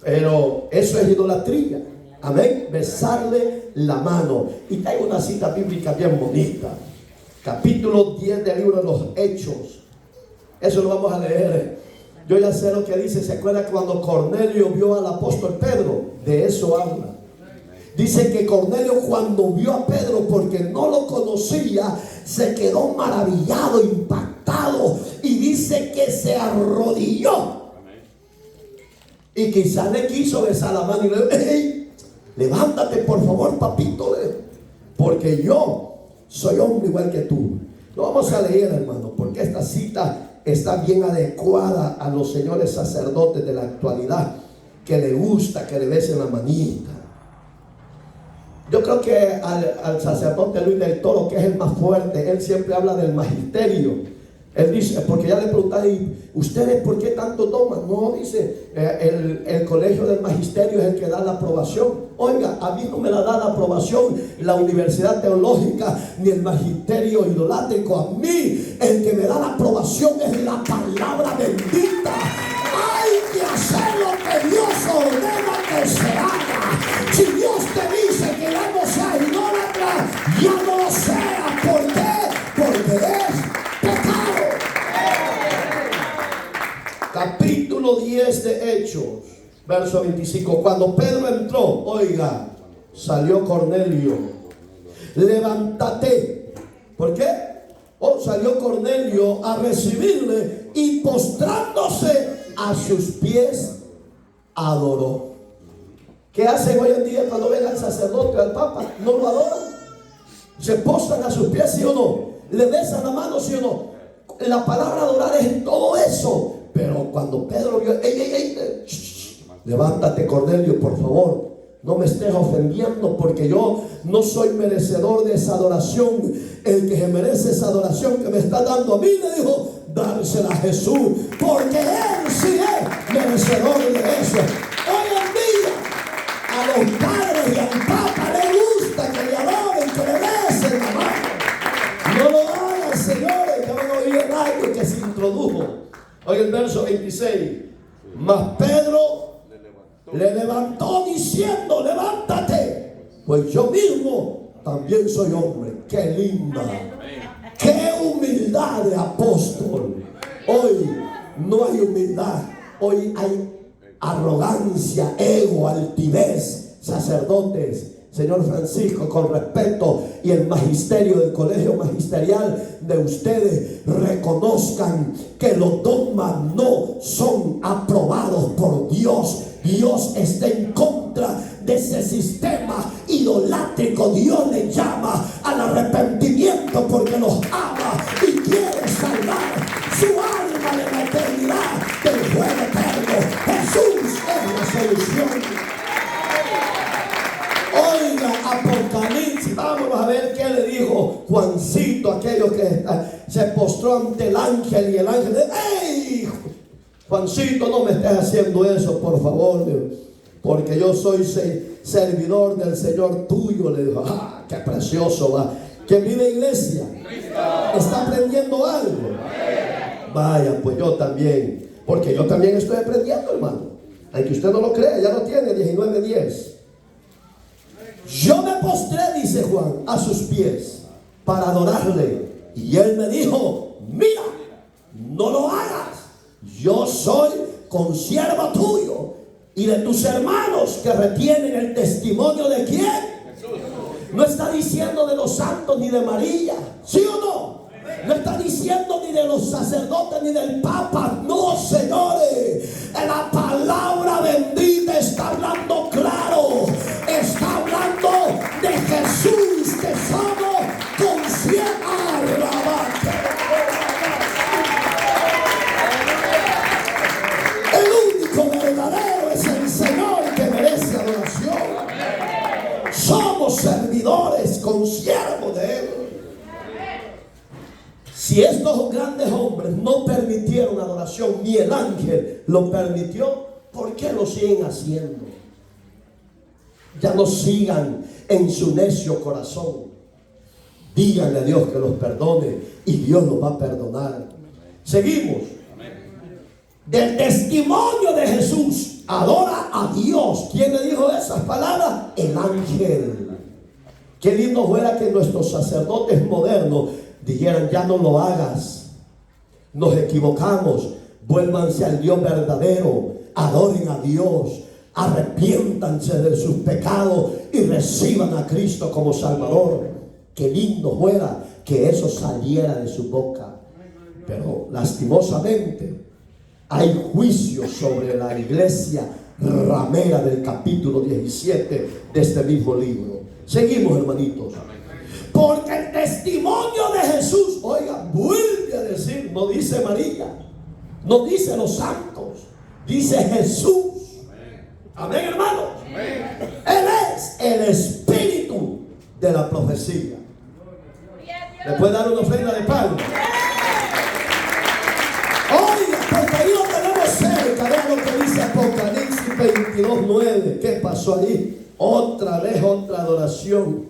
Pero eso es idolatría. Amén. Besarle la mano. Y traigo una cita bíblica bien bonita. Capítulo 10 del libro de los Hechos. Eso lo vamos a leer. Yo ya sé lo que dice. ¿Se acuerda cuando Cornelio vio al apóstol Pedro? De eso habla. Dice que Cornelio, cuando vio a Pedro, porque no lo conocía, se quedó maravillado, impactado, y dice que se arrodilló. Y quizás le quiso besar la mano y le dijo: hey, levántate por favor, papito, porque yo soy hombre igual que tú. Lo vamos a leer, hermano, porque esta cita está bien adecuada a los señores sacerdotes de la actualidad, que le gusta que le besen la manita. Yo creo que al sacerdote Luis del Toro, que es el más fuerte, él siempre habla del magisterio. Él dice, porque ya le preguntan: ¿ustedes por qué tanto toman? No, dice, el colegio del magisterio es el que da la aprobación. Oiga, a mí no me la da la aprobación la universidad teológica ni el magisterio idolátrico. A mí el que me da la aprobación es la palabra bendita. Hay que hacer lo que Dios ordena que se haga. Si Dios te dice que ya no seas idólatra, ya no lo seas. ¿Por qué? Porque es pecado. Capítulo 10 de Hechos, verso 25. Cuando Pedro entró, oiga, salió Cornelio. Levántate. ¿Por qué? Salió Cornelio a recibirle y postrándose a sus pies adoró. ¿Qué hacen hoy en día cuando ven al sacerdote o al papa? ¿No lo adoran? ¿Se postran a sus pies, sí o no? le besa la mano, ¿sí o no? La palabra adorar es en todo eso. Pero cuando Pedro vio, levántate, Cornelio, por favor, no me estés ofendiendo, porque yo no soy merecedor de esa adoración. El que se merece esa adoración que me está dando a mí, le dijo, dársela a Jesús, porque Él sí es merecedor de eso. Hoy en día a los padres y al Papa le gusta que le adoren, que le besen la mano. No lo hagan, señores, que van a oír algo que se introdujo. Hoy el verso 26. Mas Pedro le levantó diciendo, levántate, pues yo mismo también soy hombre. Qué linda, qué humildad de apóstol. Hoy no hay humildad, hoy hay arrogancia, ego, altivez. Sacerdotes, señor Francisco, con respeto, y el magisterio del colegio magisterial de ustedes, reconozcan que los dogmas no son aprobados por Dios. Dios está en contra de ese sistema idolátrico. Dios le llama al arrepentimiento porque los ama y quiere salvar su alma de la eternidad del fuego eterno. Jesús es la solución. Oiga, Apocalipsis, vamos a ver qué le dijo Juancito, aquello que se postró ante el ángel, y el ángel le dijo, ¡ey! Juancito, no me estés haciendo eso, por favor, porque yo soy servidor del Señor tuyo. Le dijo, ¡ah, qué precioso va! ¿Quién vive iglesia? ¿Está aprendiendo algo? Vaya, pues yo también, porque yo también estoy aprendiendo, hermano. Aunque usted no lo crea, ya lo tiene, 19:10. Yo me postré, dice Juan, a sus pies para adorarle. Y él me dijo, mira, no lo hagas. Yo soy consiervo tuyo y de tus hermanos que retienen el testimonio de quién. Jesús. No está diciendo de los santos ni de María, ¿sí o no? No está diciendo ni de los sacerdotes ni del Papa. No, señores, la palabra bendita está hablando claro. Está hablando de Jesús, que somos conscientes. El único verdadero es el Señor, que merece adoración. Somos servidores, consiervos de Él. Si estos grandes hombres no permitieron adoración, ni el ángel lo permitió, ¿por qué lo siguen haciendo? Ya no sigan en su necio corazón. Díganle a Dios que los perdone y Dios los va a perdonar. Seguimos. Del testimonio de Jesús, adora a Dios. ¿Quién le dijo esas palabras? El ángel. Qué lindo fuera que nuestros sacerdotes modernos dijeran, ya no lo hagas, nos equivocamos, vuélvanse al Dios verdadero, adoren a Dios, arrepiéntanse de sus pecados y reciban a Cristo como Salvador. Qué lindo fuera que eso saliera de su boca. Pero lastimosamente hay juicios sobre la iglesia ramera del capítulo 17 de este mismo libro. Seguimos, hermanitos. Porque el testimonio de Jesús, oiga, vuelve a decir, no dice María, no dice los santos, dice Jesús. Amén, hermano. Él es el espíritu de la profecía. ¿Le puede dar una ofrenda de pan? Oiga, porque ahí lo tenemos cerca. Vean lo que dice Apocalipsis 22:9. ¿Qué pasó allí? Otra vez otra adoración.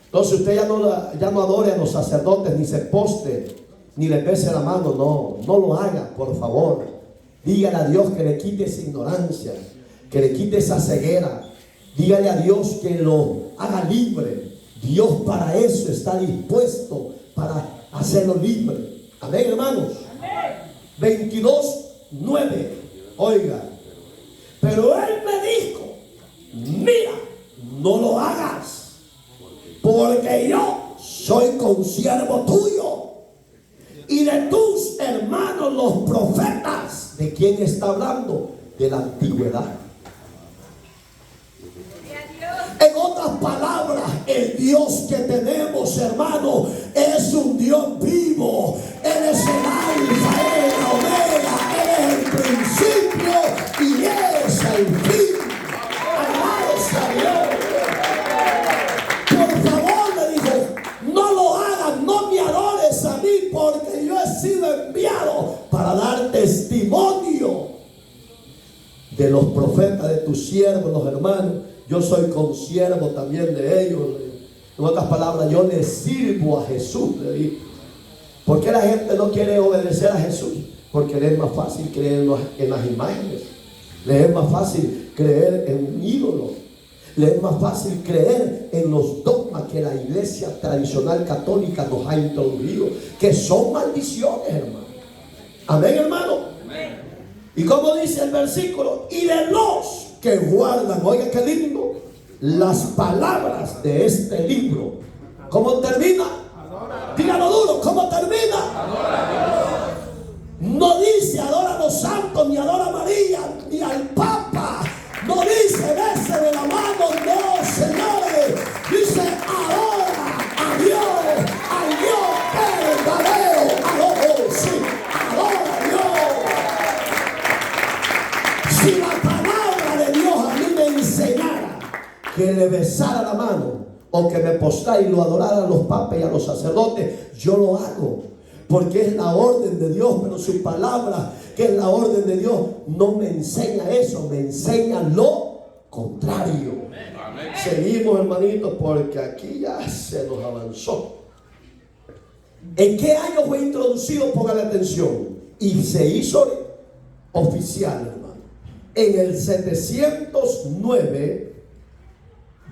Entonces usted ya no adore a los sacerdotes, ni se poste, ni le bese la mano. No lo haga, por favor. Dígale a Dios que le quite esa ignorancia, que le quite esa ceguera. Dígale a Dios que lo haga libre. Dios para eso está dispuesto, para hacerlo libre. Amén, hermanos. 22:9. Oiga, pero él me dijo, mira, no lo hagas, porque yo soy consiervo tuyo y de tus hermanos los profetas. ¿De quién está hablando? De la antigüedad. En otras palabras, el Dios que tenemos, hermano, es un Dios vivo. Él es el alfa, Él es la omega, Él es el principio y es el fin. Alabado sea Dios. Por favor, le dijo, no lo hagas, no me adores a mí, porque yo he sido enviado para dar testimonio de los profetas, de tus siervos, los hermanos. Yo soy consiervo también de ellos. En otras palabras, yo le sirvo a Jesús, le digo. ¿Por qué la gente no quiere obedecer a Jesús? Porque le es más fácil creer en las imágenes, le es más fácil creer en un ídolo, le es más fácil creer en los dogmas que la iglesia tradicional católica nos ha introducido, que son maldiciones, hermano. Amén, hermano. Amén. Y como dice el versículo, y de los que guardan, oiga qué lindo, las palabras de este libro. ¿Cómo termina? Dígalo duro, ¿cómo termina? Adora a Dios. No dice adora a los santos, ni adora a María, ni al Papa. No dice bese de la mano, no, señores. Dice adora a Dios, al Dios verdadero. Adora, sí, adora a Dios. Si la palabra de Dios a mí me enseñara que le besara la mano o que me postrara y lo adorara a los papas y a los sacerdotes, yo lo hago, porque es la orden de Dios. Pero su palabra, que es la orden de Dios, no me enseña eso, me enseña lo contrario. Amén. Seguimos, hermanitos, porque aquí ya se nos avanzó. ¿En qué año fue introducido? Pongan atención. Y se hizo oficial, hermano, en el 709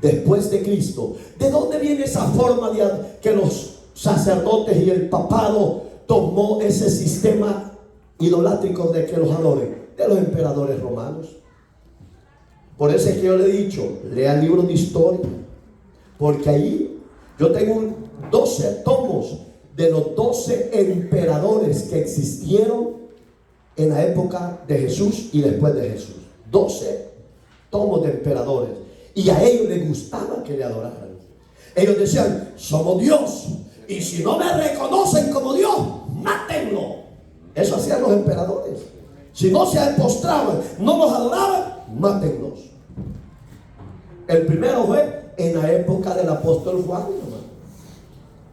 después de Cristo. ¿De dónde viene esa forma de que los sacerdotes y el papado tomó ese sistema idolátrico de que los adoren? De los emperadores romanos. Por eso es que yo le he dicho, lea el libro de historia, porque ahí yo tengo 12 tomos de los 12 emperadores que existieron en la época de Jesús y después de Jesús. 12 tomos de emperadores. Y a ellos les gustaba que le adoraran. Ellos decían, somos Dios, y si no me reconocen como Dios, mátenlo. Eso hacían los emperadores. Si no se postraban, no los adoraban, mátenlos. El primero fue en la época del apóstol Juan, hermano.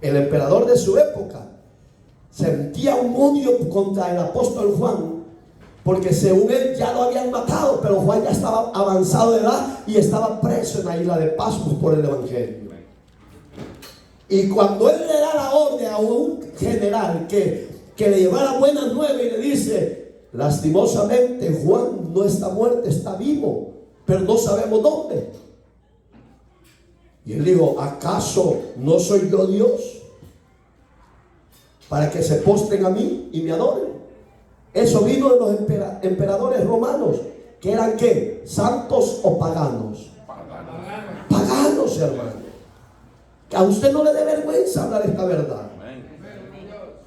El emperador de su época sentía un odio contra el apóstol Juan, porque según él ya lo habían matado, pero Juan ya estaba avanzado de edad y estaba preso en la isla de Pasmos por el evangelio. Y cuando él le da la orden a un general que le llevara buenas nuevas, y le dice, lastimosamente Juan no está muerto, está vivo, pero no sabemos dónde. Y él dijo, ¿acaso no soy yo Dios para que se postren a mí y me adoren? Eso vino de los emperadores romanos, que eran ¿qué? ¿Santos o paganos? Paganos, hermano. A usted no le dé vergüenza hablar esta verdad.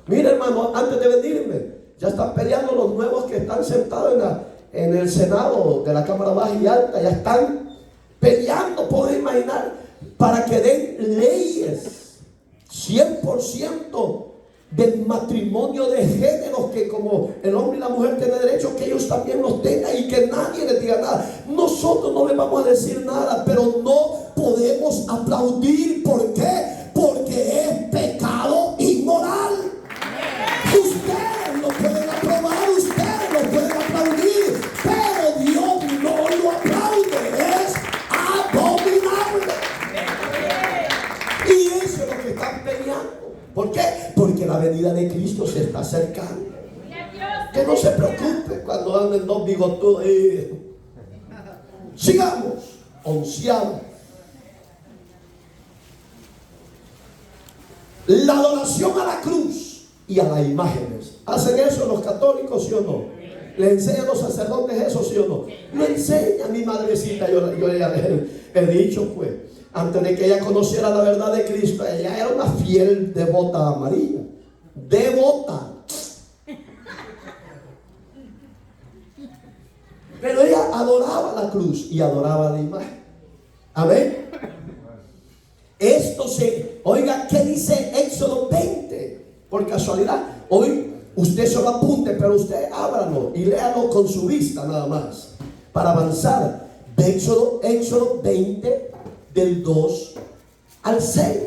Mire, hermano, antes de venirme, ya están peleando los nuevos que están sentados en el Senado de la Cámara Baja y Alta. Ya están peleando, pueden imaginar, para que den leyes 100% del matrimonio de géneros, que como el hombre y la mujer tienen derecho, que ellos también los tengan y que nadie les diga nada. Nosotros no les vamos a decir nada, pero no podemos aplaudir. ¿Por qué? Porque es pecado inmoral. Ustedes lo pueden aprobar, ustedes lo pueden aplaudir, pero Dios no lo aplaude. Es abominable. Y eso es lo que están peleando. ¿Por qué? Porque la venida de Cristo se está acercando. Que no se preocupe cuando anden dos bigotudos. Sigamos. 11. La adoración a la cruz y a las imágenes. ¿Hacen eso los católicos, sí o no? ¿Le enseñan los sacerdotes eso, sí o no? Lo enseña mi madrecita. Yo ya he dicho, pues, antes de que ella conociera la verdad de Cristo, ella era una fiel devota a María. Devota. Pero ella adoraba la cruz y adoraba la imagen. Amén. Es apunte, pero usted ábralo y léalo con su vista nada más, para avanzar. De Éxodo 20, del 2 al 6.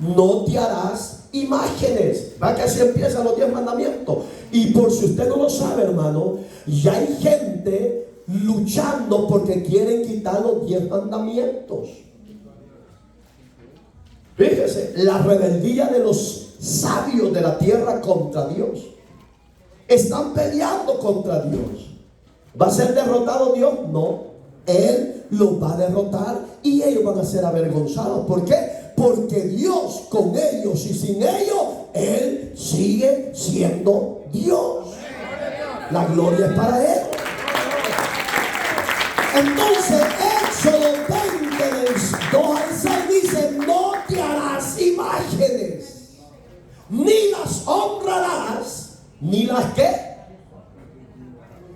No te harás imágenes. Va que así empiezan los 10 mandamientos. Y por si usted no lo sabe, hermano, ya hay gente luchando porque quieren quitar los 10 mandamientos. Fíjese, la rebeldía de los sabios de la tierra contra Dios. Están peleando contra Dios. ¿Va a ser derrotado Dios? No. Él los va a derrotar y ellos van a ser avergonzados. ¿Por qué? Porque Dios con ellos y sin ellos, Él sigue siendo Dios. La gloria es para Él. Entonces, Éxodo 20, del 2 al 6 dice: no te harás imágenes, ni las honrarás, ni las ¿qué?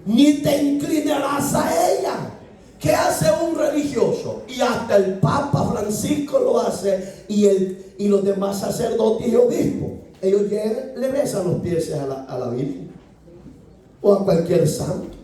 Ni te inclinarás a ella. ¿Qué hace un religioso? Y hasta el Papa Francisco lo hace, y los demás sacerdotes y obispos. Ellos llegan, le besan los pies a la Virgen o a cualquier santo.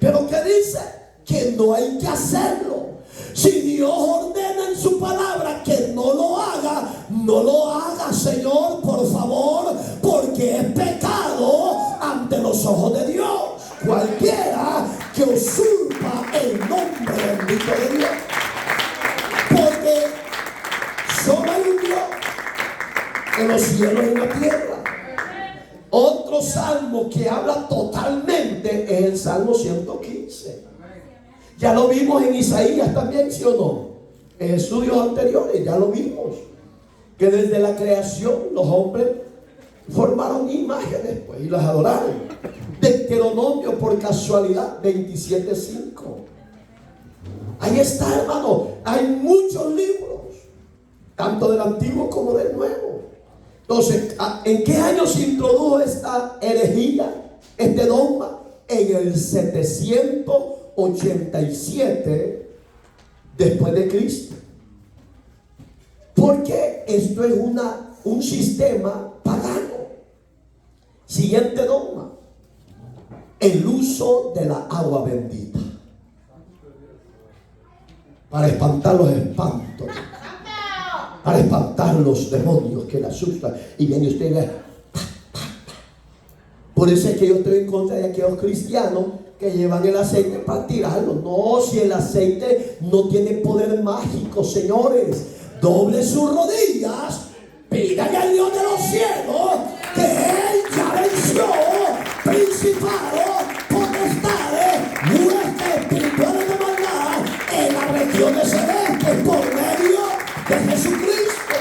Pero ¿qué dice? Que no hay que hacerlo. Si Dios ordena en su palabra que no lo haga, no lo haga, Señor, por favor, porque es pecado ante los ojos de Dios. Cualquiera que usurpa el nombre bendito de Dios, porque solo hay un Dios en los cielos y en la tierra. Otro salmo que habla totalmente es el Salmo 115. Ya lo vimos en Isaías también, ¿sí o no? En estudios anteriores ya lo vimos, que desde la creación los hombres formaron imágenes, pues, y las adoraron. Deuteronomio, por casualidad, 27:5. Ahí está, hermano. Hay muchos libros, tanto del Antiguo como del Nuevo. Entonces, ¿en qué año se introdujo esta herejía, este dogma? En el 787 después de Cristo. Porque esto es un sistema pagano. Siguiente dogma: el uso de la agua bendita para espantar los espantos, para espantar los demonios que le asustan. Y viene usted y ve. Por eso es que yo estoy en contra de aquellos cristianos que llevan el aceite para tirarlo. No, si el aceite no tiene poder mágico, señores, doble sus rodillas, pídale al Dios de los cielos que Él ya venció principados, potestades, huestes espirituales de maldad en las regiones celestes por medio de Jesucristo.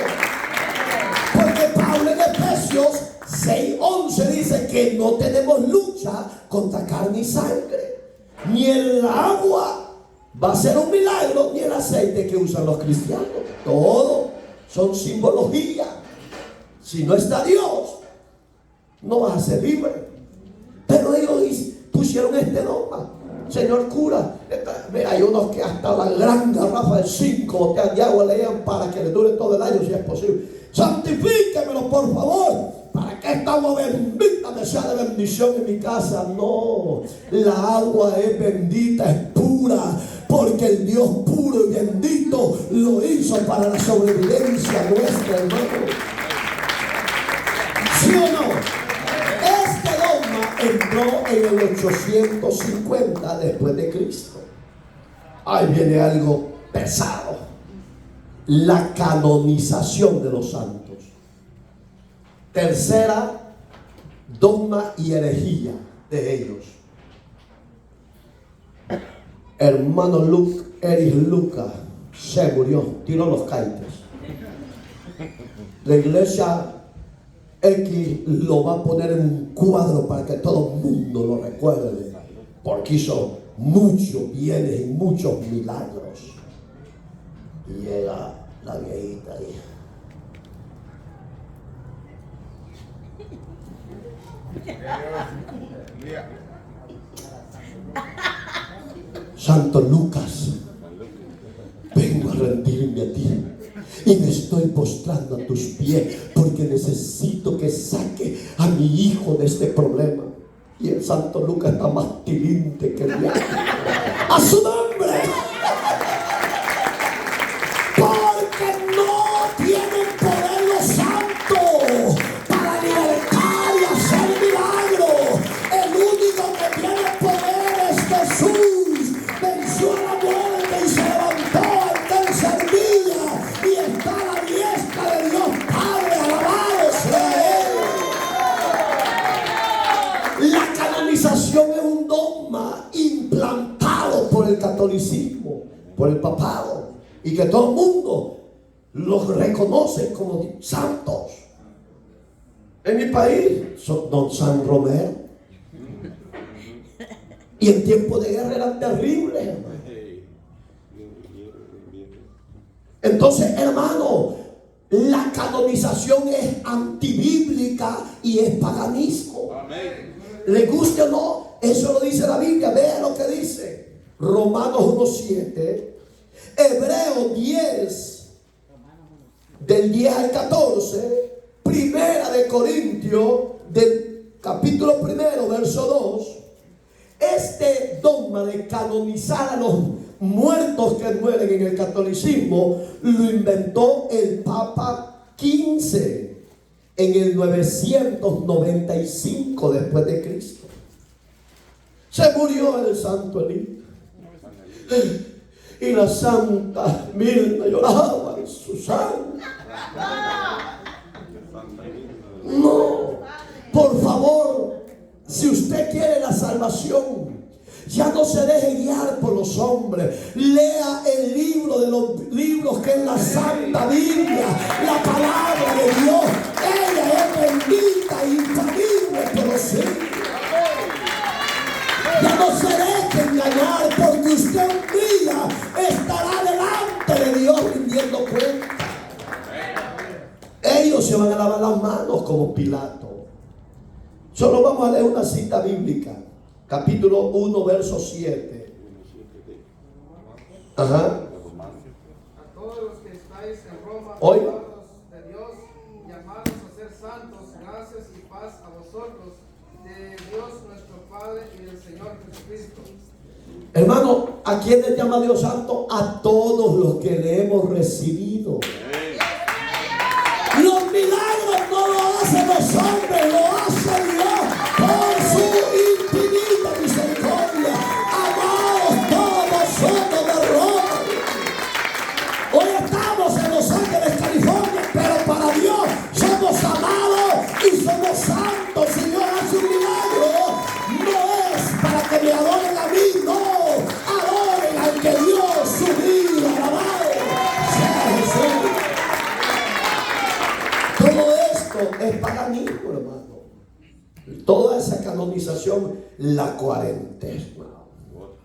Porque Pablo en Efesios 6:11 dice que no tenemos lucha contra carne y sangre. Ni el agua va a ser un milagro, ni el aceite que usan los cristianos. Todo son simbología. Si no está Dios, no vas a ser libre. Pero ellos pusieron este dogma. Señor cura, hay unos que hasta la gran garrafa de 5 botellas de agua le dan para que le dure todo el año, si es posible. Santifíquemelo, por favor, para que esta agua bendita me sea de bendición en mi casa. No, la agua es bendita, es pura, porque el Dios puro y bendito lo hizo para la sobrevivencia nuestra, hermano. ¿Sí o no? Este dogma entró en el 850 después de Cristo. Ahí viene algo pesado: la canonización de los santos. Tercera dogma y herejía de ellos. Hermano Erich Lucas se murió, tiró los caites. La iglesia X lo va a poner en un cuadro para que todo el mundo lo recuerde, porque hizo muchos bienes y muchos milagros. Y llega la viejita y Santo Lucas, vengo a rendirme a ti y me estoy postrando a tus pies porque necesito que saque a mi hijo de este problema. Y el Santo Lucas está más tilinte que el diablo. ¡A su nombre! Porque no tienen poder los santos para libertar y hacer milagros. El único que tiene poder es Jesús. Venció a la muerte y se levantó al tercer día y está a la diestra de Dios Padre. Alabado sea Él. La canonización es un dogma implantado por el catolicismo, por el papado, y que todo el mundo los reconoce como santos. En mi país son don San Romero, y en tiempo de guerra eran terribles, hermano. Entonces, hermano, la canonización es antibíblica y es paganismo. Le guste o no, eso lo dice la Biblia. Vea lo que dice Romanos 1:7, Hebreos 10 del 10 al 14, Primera de Corintios del capítulo 1, verso 2. Este dogma de canonizar a los muertos que mueren en el catolicismo lo inventó el Papa XV en el 995 después de Cristo. Se murió el santo Elías y la santa Mirna lloraba en su sangre. No, por favor, si usted quiere la salvación, ya no se deje guiar por los hombres. Lea el libro de los libros, que es la Santa Biblia, la palabra de Dios. Ella es bendita e infalible por los siglos. Ya no se deje engañar, porque usted un día estará delante de Dios rindiendo cuenta. Ellos se van a lavar las manos como Pilato. Solo vamos a leer una cita bíblica. Capítulo 1, verso 7. Ajá. A todos los que estáis en Roma, Oiga. amados de Dios, llamados a ser santos, gracias y paz a vosotros, de Dios nuestro Padre y del Señor Jesucristo. Hermano, ¿a quién le llama Dios santo? A todos los que le hemos recibido. Los milagros no lo hacen los hombres, lo hace Dios por su infinita misericordia. Amados todos vosotros de Roma. Hoy estamos en Los Ángeles, California, pero para Dios somos amados y somos santos. Si Dios hace un milagro, no es para que me adoren a mí, no. Adoren al que dio su vida. Alabado sea Jesús. Todo esto es paganismo, hermano. Toda esa canonización, la cuarentena,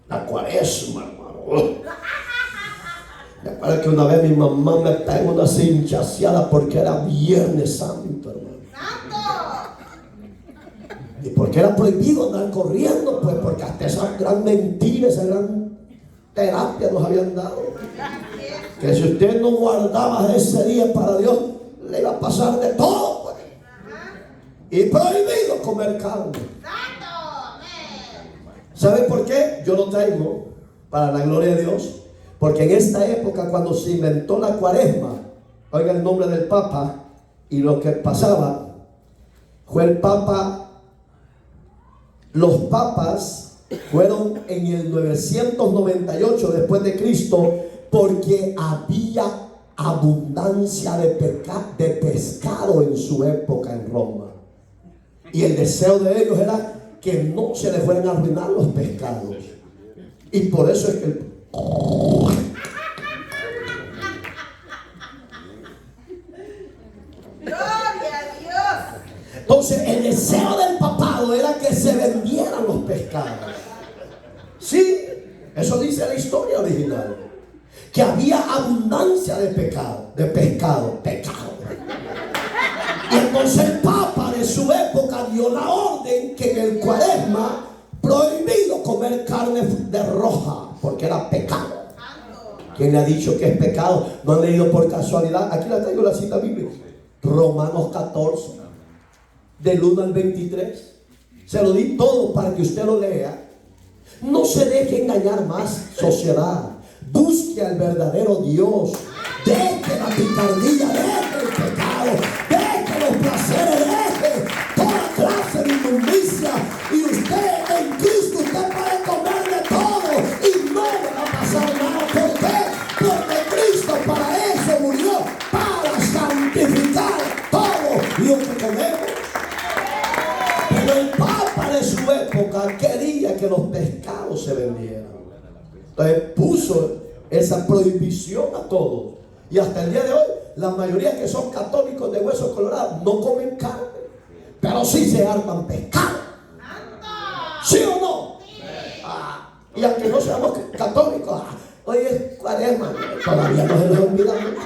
la cuaresma, hermano. Me acuerdo que una vez mi mamá me pegó una cinchaseada porque era Viernes Santo, hermano. ¿Y por qué era prohibido andar corriendo? Pues porque hasta esa gran mentira, esa gran terapia nos habían dado. Que si usted no guardaba ese día para Dios, le iba a pasar de todo, pues. Y prohibido comer carne. ¿Sabe por qué? Yo lo traigo para la gloria de Dios. Porque en esta época, cuando se inventó la cuaresma, oiga el nombre del Papa, y lo que pasaba fue el Papa. Los papas fueron en el 998 después de Cristo, porque había abundancia de pescado en su época en Roma. Y el deseo de ellos era que no se les fueran a arruinar los pescados. Y por eso es que ¡Gloria a Dios! entonces el deseo del papado era que se vendieran los pescados. Sí, eso dice la historia original. Que había abundancia de pescado. Y entonces el Papa de su época dio la orden que en el cuaresma prohibido comer carne de roja, porque era pecado. ¿Quién le ha dicho que es pecado? ¿No han leído por casualidad? Aquí la traigo la cita bíblica. Romanos 14, del 1 al 23. Se lo di todo para que usted lo lea. No se deje engañar más, sociedad. Busque al verdadero Dios. Deje la picardía, deje el pecado, deje los placeres, deje toda clase de inmundicia. Y usted en Cristo, usted puede comer de todo y no le va a pasar nada. ¿Por qué? Porque Cristo para eso murió, para santificar todo lo que comemos. Pero el Papa de su época quería que los pescados se vendieran. Entonces puso esa prohibición a todos. Y hasta el día de hoy, la mayoría que son católicos de huesos colorados no comen carne, pero sí se hartan pescado. ¿Sí o no? Y aunque no seamos católicos, hoy es Cuaresma, todavía no se nos olvida mucho.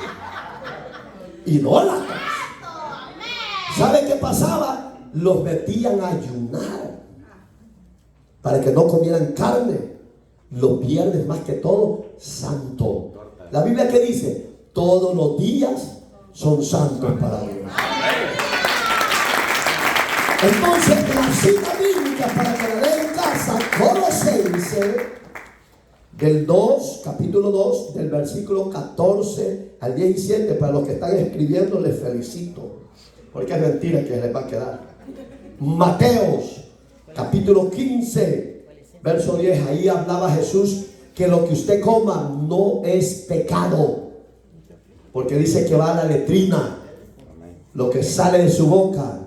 Idólatras. ¿Sabe qué pasaba? Los metían a ayunar para que no comieran carne los viernes, más que todo santo. La Biblia que dice, todos los días son santos para Dios. Entonces la cita bíblica para que la lea en casa, Colosenses del 2, capítulo 2, del versículo 14 al 17. Para los que están escribiendo les felicito, porque es mentira que les va a quedar. Mateos capítulo 15 verso 10. Ahí hablaba Jesús que lo que usted coma no es pecado, porque dice que va a la letrina lo que sale de su boca.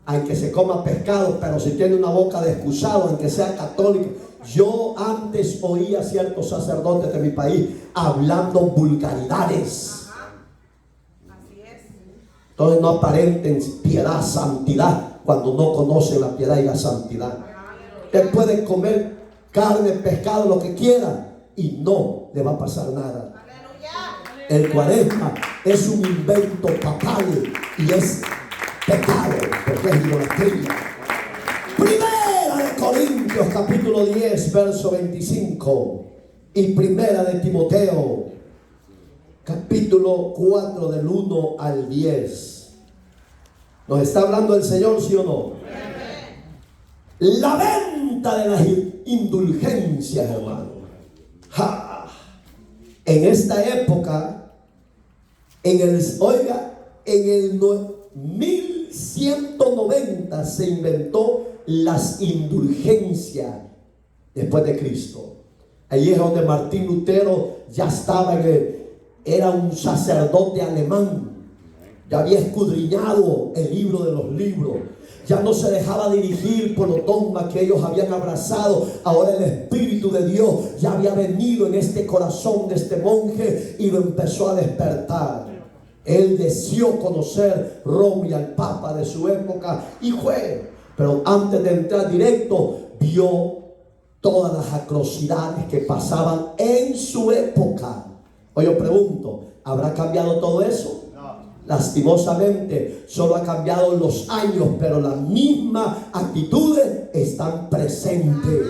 Aunque se coma pescado, pero si tiene una boca de excusado, aunque sea católico. Yo antes oía a ciertos sacerdotes de mi país hablando vulgaridades. Entonces no aparenten piedad, santidad, cuando no conocen la piedad y la santidad. Usted puede comer carne, pescado, lo que quiera, y no le va a pasar nada. El Cuaresma es un invento papal y es pecado, porque es idolatría. Primera de Corintios capítulo 10 verso 25 y primera de Timoteo capítulo 4 del 1 al 10. ¿Nos está hablando el Señor, sí o no? La venta de las indulgencias, hermano. En esta época, en el 1190 se inventó las indulgencias después de Cristo. Allí es donde Martín Lutero ya estaba, era un sacerdote alemán, ya había escudriñado el libro de los libros, ya no se dejaba dirigir por los dogmas que ellos habían abrazado. Ahora el Espíritu de Dios ya había venido en este corazón de este monje y lo empezó a despertar. Él deseó conocer Roma y al Papa de su época y fue, pero antes de entrar directo vio todas las atrocidades que pasaban en su época. Hoy yo pregunto, ¿habrá cambiado todo eso? Lastimosamente solo ha cambiado los años, pero las mismas actitudes están presentes.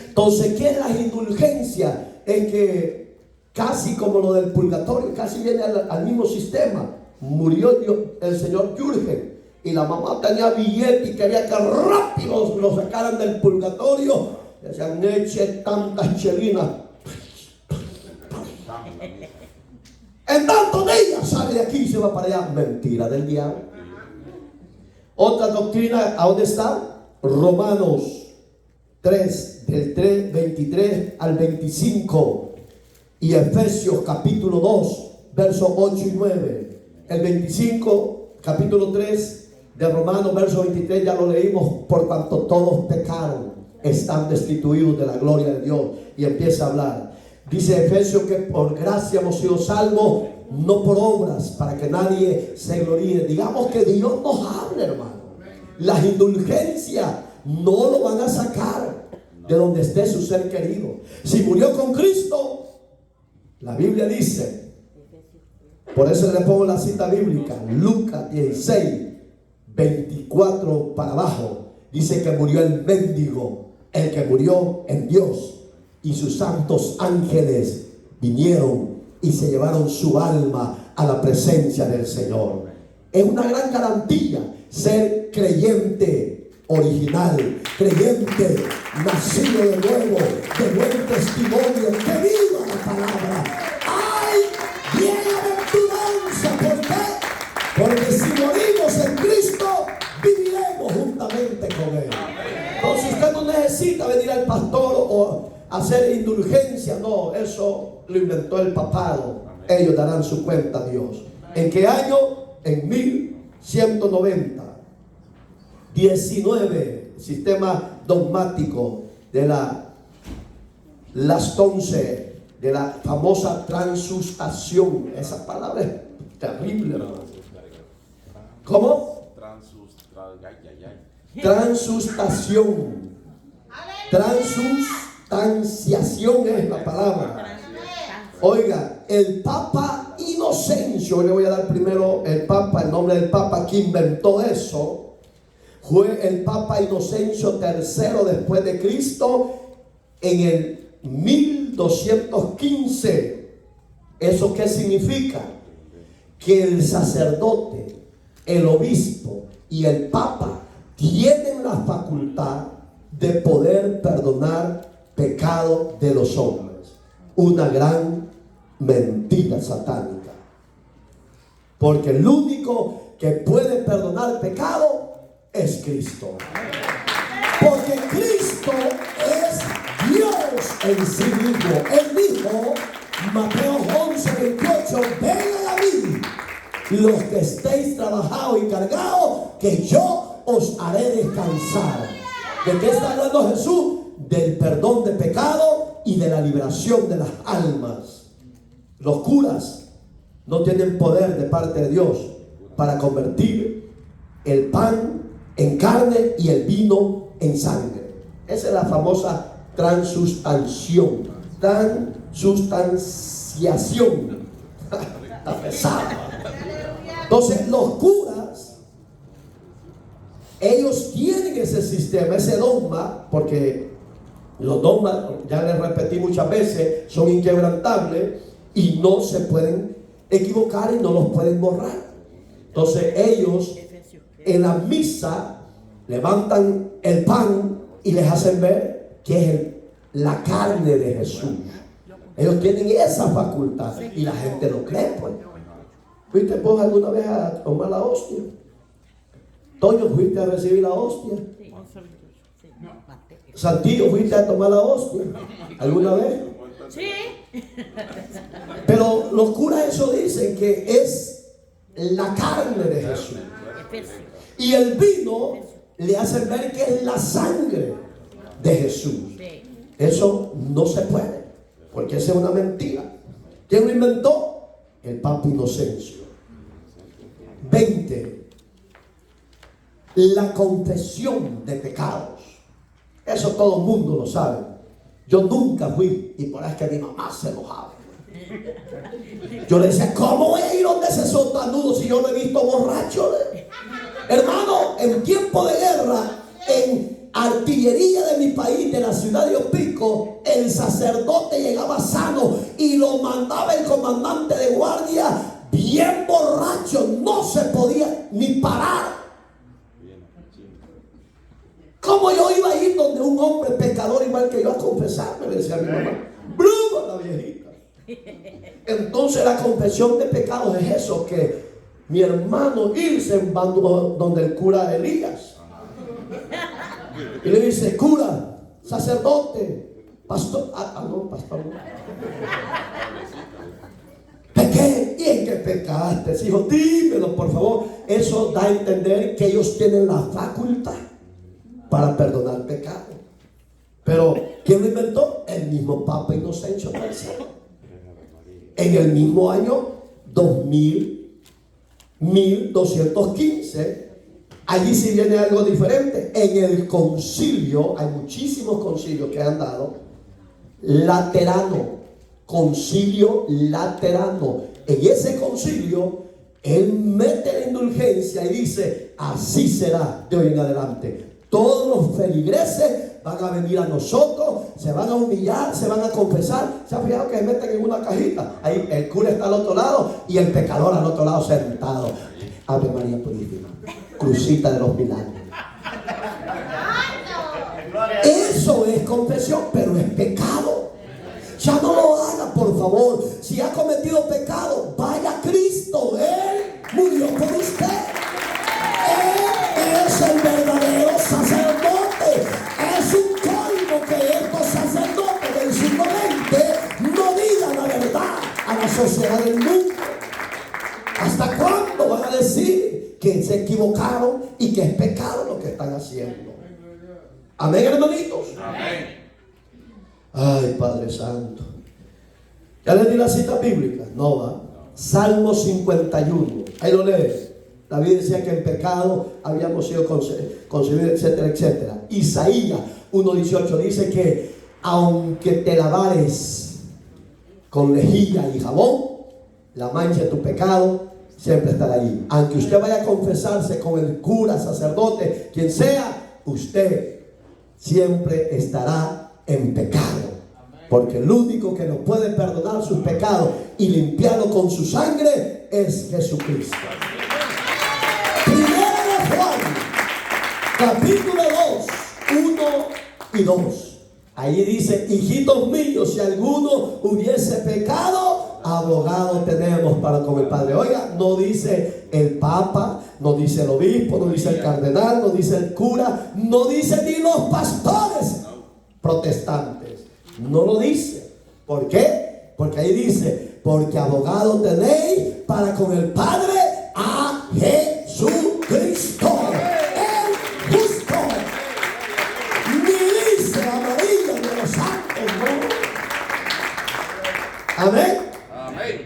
Entonces, ¿qué es la indulgencia? Es que casi como lo del purgatorio, casi viene al mismo sistema. Murió el señor Jürgen y la mamá tenía billete y quería que rápido lo sacaran del purgatorio. Decían, eche tantas chelinas. En tantos días sale de aquí y se va para allá. Mentira del diablo. Otra doctrina, ¿a dónde está? Romanos 3, del 23 al 25. Y Efesios capítulo 2, versos 8 y 9. El 25, capítulo 3 de Romanos, verso 23, ya lo leímos. Por cuanto todos pecaron, están destituidos de la gloria de Dios. Y empieza a hablar. Dice Efesios que por gracia hemos sido salvos, no por obras, para que nadie se gloríe. Digamos que Dios nos habla, hermano. Las indulgencias no lo van a sacar de donde esté su ser querido. Si murió con Cristo, la Biblia dice, por eso le pongo la cita bíblica, Lucas 16, 24 para abajo, dice que murió el mendigo, el que murió en Dios. Y sus santos ángeles vinieron y se llevaron su alma a la presencia del Señor. Es una gran garantía ser creyente original, creyente, nacido de nuevo, de buen testimonio, que viva la palabra. ¡Ay, bienaventuranza! ¿Por qué? Porque si morimos en Cristo, viviremos juntamente con Él. Entonces usted no necesita venir al pastor o hacer indulgencia, no, eso lo inventó el papado. Ellos darán su cuenta a Dios. ¿En qué año? En 1190. 19, sistema dogmático de las 11, de la famosa transustación. Esa palabra es terrible, hermano. ¿Cómo? Transustación. Transustanciación es la palabra. Oiga, el Papa Inocencio, le voy a dar primero el nombre del Papa que inventó eso. Fue el Papa Inocencio III después de Cristo en el 1215. ¿Eso qué significa? Que el sacerdote, el obispo y el Papa tienen la facultad de poder perdonar pecado de los hombres. Una gran mentira satánica. Porque el único que puede perdonar pecado es Cristo. Porque Cristo es Dios en sí mismo. Él dijo, Mateo 11:28, vengan a mí los que estéis trabajados y cargados, que yo os haré descansar. ¿De qué está hablando Jesús? Del perdón de pecado y de la liberación de las almas. Los curas no tienen poder de parte de Dios para convertir el pan en carne y el vino en sangre. Esa es la famosa transustanciación. Transustanciación. Está pesado. Entonces los curas, ellos tienen ese sistema, ese dogma, porque los dogmas, ya les repetí muchas veces, son inquebrantables y no se pueden equivocar y no los pueden borrar. Entonces ellos en la misa levantan el pan y les hacen ver que es la carne de Jesús. Ellos tienen esa facultad y la gente lo cree, pues. ¿Fuiste vos alguna vez a tomar la hostia? Toño, ¿fuiste a recibir la hostia? Santillo, ¿fuiste a tomar la hostia alguna vez? Sí. Pero los curas eso dicen que es la carne de Jesús. Y el vino le hacen ver que es la sangre de Jesús. Eso no se puede, porque esa es una mentira. ¿Quién lo inventó? El Papa Inocencio. 20. La confesión de pecados. Eso todo el mundo lo sabe. Yo nunca fui, y por eso es que mi mamá se enojaba. Yo le decía, ¿cómo voy a ir donde ese sotanudo si yo lo he visto borracho? Hermano, en tiempo de guerra, en artillería de mi país, de la ciudad de Opico, el sacerdote llegaba sano y lo mandaba el comandante de guardia bien borracho, no se podía ni parar. ¿Cómo yo iba a ir donde un hombre pecador igual que yo a confesarme? Le decía a mi mamá. ¡Bruma la viejita! Entonces la confesión de pecados es eso, que mi hermano Irsen va donde el cura Elías y le dice, cura, sacerdote, pastor, no, pastor no. ¿Pequé? ¿Y en qué pecaste? Hijo, dímelo por favor. Eso da a entender que ellos tienen la facultad para perdonar pecado. Pero ¿quién lo inventó? El mismo Papa Inocencio III. En el mismo año 1215. Allí sí viene algo diferente. En el concilio, hay muchísimos concilios que han dado, Laterano, concilio Laterano. En ese concilio él mete la indulgencia y dice, así será de hoy en adelante. Todos los feligreses van a venir a nosotros, se van a humillar, se van a confesar. ¿Se ha fijado que se meten en una cajita? Ahí el cura está al otro lado y el pecador al otro lado sentado. Ave María Purísima, crucita de los milagros. Eso es confesión, pero es pecado. Ya no lo haga, por favor. Si ha cometido pecado, vaya a Cristo. Él murió por usted. Él es el verdadero sacerdote. Es un colmo que estos sacerdotes del siglo XX no digan la verdad a la sociedad del mundo. ¿Hasta cuándo van a decir que se equivocaron y que es pecado lo que están haciendo? Amén, hermanitos. Amén. Ay, Padre Santo. ¿Ya les di la cita bíblica? No va. Salmo 51. Ahí lo lee. La Biblia decía que en pecado habíamos sido concebidos, etcétera, etcétera. Isaías 1:18 dice que aunque te lavares con lejía y jabón, la mancha de tu pecado siempre estará allí. Aunque usted vaya a confesarse con el cura, sacerdote, quien sea, usted siempre estará en pecado. Porque el único que nos puede perdonar sus pecados y limpiarlo con su sangre es Jesucristo. Primera de Juan, capítulo 2, 1 y 2. Ahí dice: hijitos míos, si alguno hubiese pecado, abogado tenemos para con el Padre. Oiga, no dice el Papa, no dice el obispo, no dice el cardenal, no dice el cura, no dice ni los pastores protestantes. No lo dice. ¿Por qué? Porque ahí dice: porque abogado tenéis para con el Padre a Jesucristo, el justo. Ni dice la María de los santos, ¿no? Amén. Amén.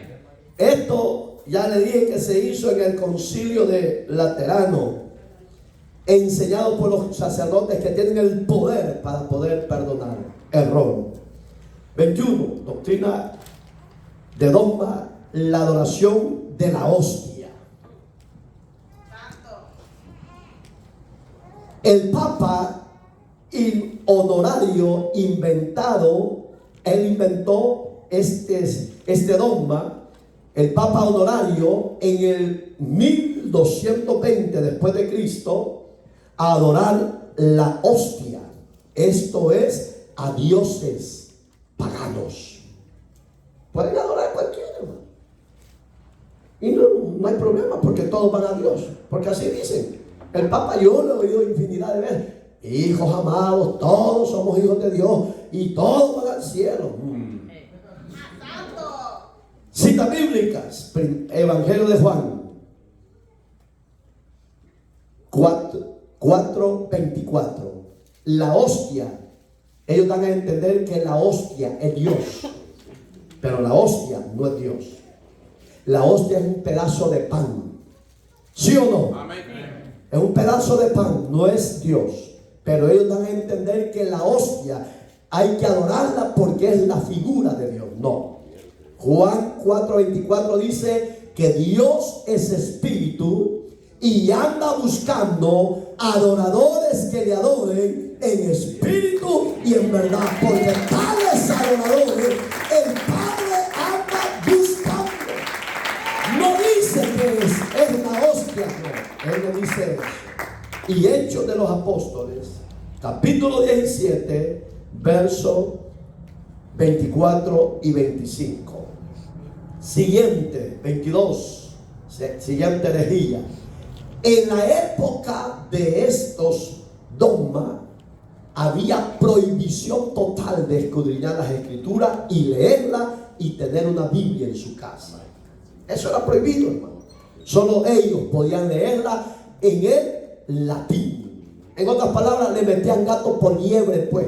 Esto ya le dije que se hizo en el Concilio de Laterano, enseñado por los sacerdotes que tienen el poder para poder perdonar. Error. 21. Doctrina de dogma, la adoración de la hostia. El Papa honorario inventado, él inventó este dogma, el Papa honorario en el 1220 después de Cristo, a adorar la hostia. Esto es a dioses paganos. Pueden adorar a cualquiera, hermano. Y no hay problema, porque todos van a Dios. Porque así dicen. El Papa, yo lo he oído infinidad de veces: hijos amados, todos somos hijos de Dios y todos van al cielo. Citas bíblicas. Evangelio de Juan 4:24. La hostia. Ellos dan a entender que la hostia es Dios, pero la hostia no es Dios. La hostia es un pedazo de pan. ¿Sí o no? Amén. Es un pedazo de pan, no es Dios. Pero ellos dan a entender que la hostia hay que adorarla porque es la figura de Dios. No. Juan 4:24 dice que Dios es espíritu y anda buscando adoradores que le adoren en espíritu y en verdad, porque tales adoradores el Padre anda buscando. No dice que es la hostia, no. Él no dice eso. Y Hechos de los Apóstoles, capítulo 17, verso 24 y 25. Siguiente, 22, siguiente herejía. En la época de estos dogmas había prohibición total de escudriñar las escrituras y leerlas y tener una Biblia en su casa. Eso era prohibido, hermano. Solo ellos podían leerla en el latín. En otras palabras, le metían gato por liebre, pues.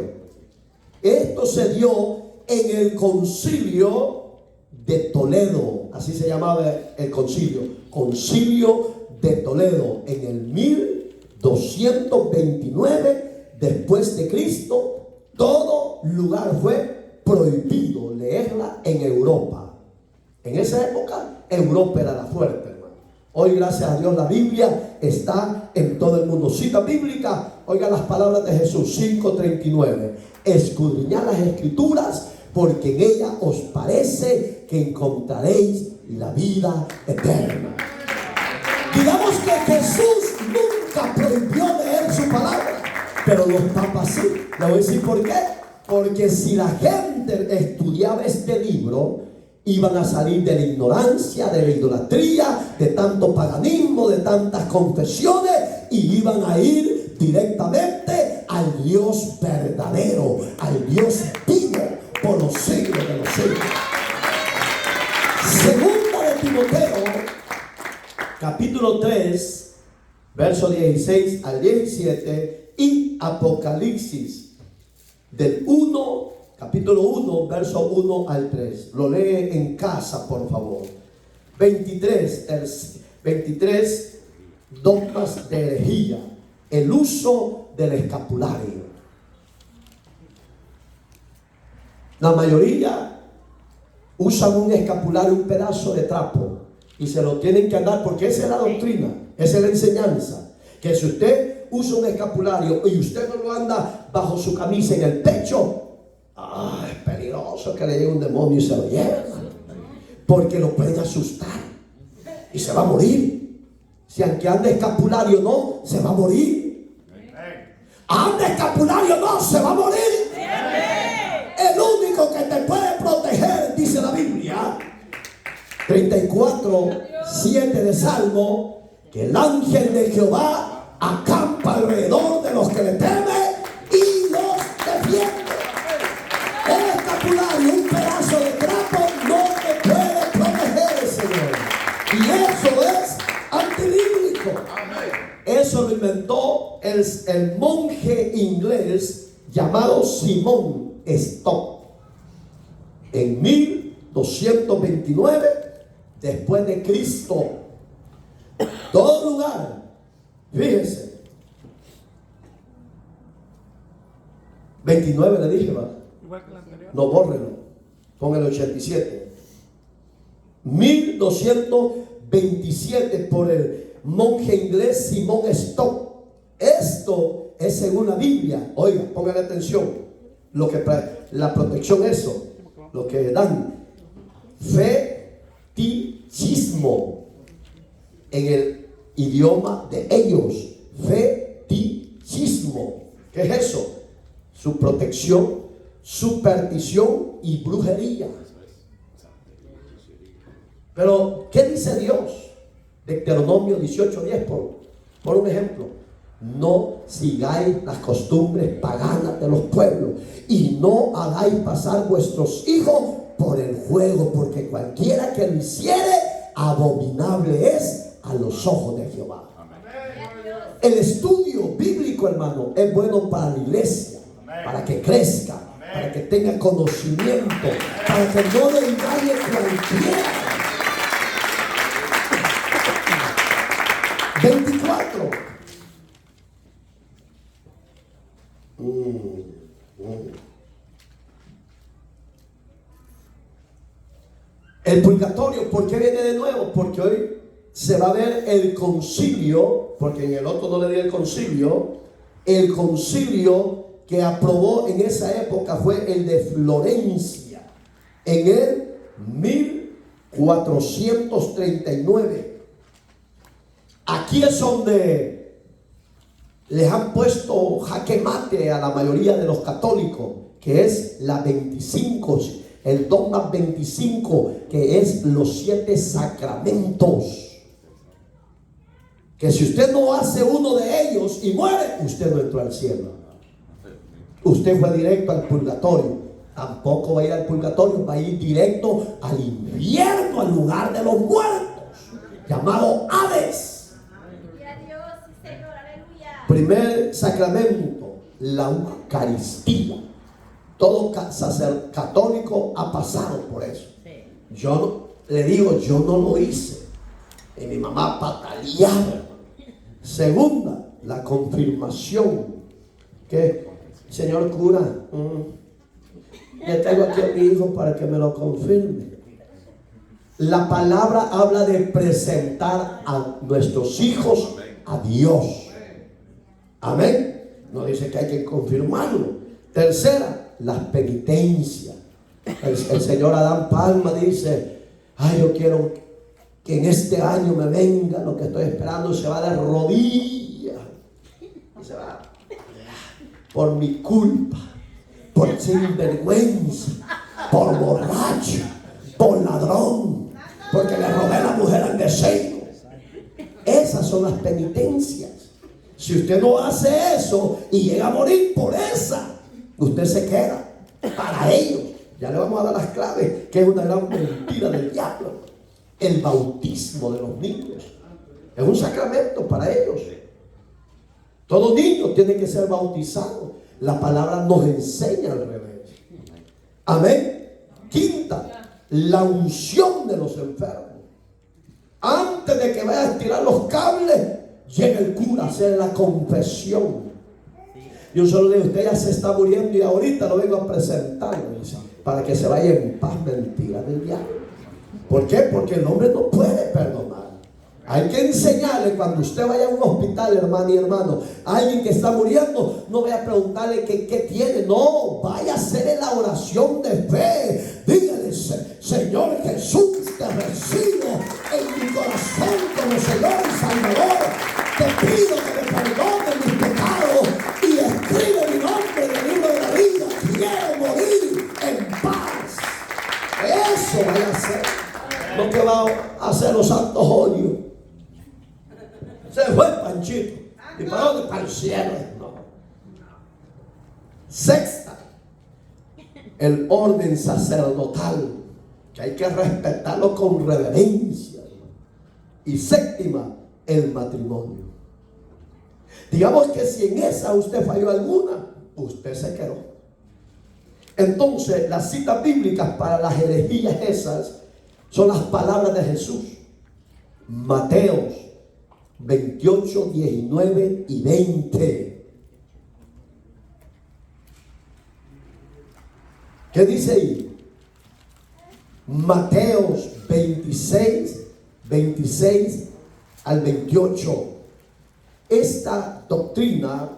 Esto se dio en el Concilio de Toledo. Así se llamaba el concilio. Concilio de Toledo, en el 1229 después de Cristo. Todo lugar fue prohibido leerla en Europa. En esa época Europa era la fuerte, hermano. Hoy, gracias a Dios, la Biblia está en todo el mundo. Cita bíblica, oiga las palabras de Jesús, 5:39. Escudriñad las escrituras, porque en ellas os parece que encontraréis la vida eterna. Digamos que Jesús nunca prohibió leer su palabra. Pero los papas sí. Le voy a decir por qué. Porque si la gente estudiaba este libro, iban a salir de la ignorancia, de la idolatría, de tanto paganismo, de tantas confesiones, y iban a ir directamente al Dios verdadero, al Dios vivo por los siglos de los siglos. Segunda de Timoteo, capítulo 3, verso 16 al 17, y Apocalipsis del 1, capítulo 1, verso 1 al 3. Lo lee en casa, por favor. 23 dogmas de herejía. El uso del escapulario. La mayoría usan un escapulario, un pedazo de trapo, y se lo tienen que andar, porque esa es la doctrina, esa es la enseñanza. Que si usted usa un escapulario y usted no lo anda bajo su camisa en el pecho, es peligroso que le llegue un demonio y se lo lleve, porque lo pueden asustar y se va a morir. Si aunque ande escapulario no, se va a morir. Ande escapulario no, se va a morir. El único que te puede proteger, dice la Biblia 34:7 de Salmo, que el ángel de Jehová acampa alrededor de los que le temen y los defiende. El escapulario, un pedazo de trapo, no te puede proteger, Señor. Y eso es antibíblico. Eso lo inventó el monje inglés llamado Simón Stock en 1229 después de Cristo. Todo lugar, fíjense, 29 le dije, ¿va? No, bórrenlo, pon el 87. 1227 por el monje inglés Simón Stock. Esto es según la Biblia. Oiga, póngale atención. Lo que la protección, eso, lo que dan, fetichismo en el idioma de ellos. Fetichismo. ¿Qué es eso? Su protección, superstición y brujería. Pero, ¿qué dice Dios? Deuteronomio 18:10 por un ejemplo. No sigáis las costumbres paganas de los pueblos y no hagáis pasar vuestros hijos por el juego, porque cualquiera que lo hiciere, abominable es a los ojos de Jehová. El estudio bíblico, hermano, es bueno para la iglesia, para que crezca, para que tenga conocimiento, para que no le engañe cualquiera. 24. El purgatorio, ¿por qué viene de nuevo? Porque hoy se va a ver el concilio, porque en el otro no le di el concilio que aprobó en esa época fue el de Florencia, en el 1439. Aquí es donde les han puesto jaque mate a la mayoría de los católicos, que es la 25, el dogma 25, que es los 7 sacramentos. Que si usted no hace uno de ellos y muere, usted no entró al cielo. Usted fue directo al purgatorio. Tampoco va a ir al purgatorio, va a ir directo al infierno, al lugar de los muertos, llamado Hades. Primer sacramento, la Eucaristía. Todo sacerdote católico ha pasado por eso. Yo le digo, yo no lo hice. Y mi mamá pataleaba. Segunda, la confirmación. Que, señor cura, le traigo aquí a mi hijo para que me lo confirme. La palabra habla de presentar a nuestros hijos a Dios. Amén. No dice que hay que confirmarlo. Tercera, las penitencias. El señor Adán Palma dice: yo quiero que en este año me venga lo que estoy esperando. Se va de rodillas y se va. por mi culpa, por sinvergüenza, por borracho, por ladrón, porque le robé la mujer al deseo. Esas son las penitencias. Si usted no hace eso y llega a morir por esa, usted se queda para ellos. Ya le vamos a dar las claves, que es una gran mentira del diablo. El bautismo de los niños es un sacramento para ellos. Todo niño tiene que ser bautizado. La palabra nos enseña al revés. Amén. Quinta, la unción de los enfermos. Antes de que vaya a estirar los cables, llega el cura a hacer la confesión. Yo solo le digo, usted ya se está muriendo y ahorita lo vengo a presentar, para que se vaya en paz. Mentira del diablo. ¿Por qué? Porque el hombre no puede perdonar. Hay que enseñarle cuando usted vaya a un hospital, hermano y hermano, a alguien que está muriendo, no vaya a preguntarle qué tiene. No, vaya a hacerle la oración de fe. Dígale, Señor Jesús, te recibo en mi corazón como Señor y Salvador. Te pido que me perdone mis pecados y escribe mi nombre en el libro de la vida. Quiero morir en paz. Eso vaya a hacer. No que va a hacer los santos óleos. Se fue Panchito. ¿Y para dónde? Para el cielo. No. Sexta, el orden sacerdotal, que hay que respetarlo con reverencia. Y séptima, el matrimonio. Digamos que si en esa usted falló alguna, usted se quedó. Entonces, las citas bíblicas para las herejías esas son las palabras de Jesús. Mateos 28, 19 y 20. ¿Qué dice ahí? Mateos 26, 26 al 28. Esta doctrina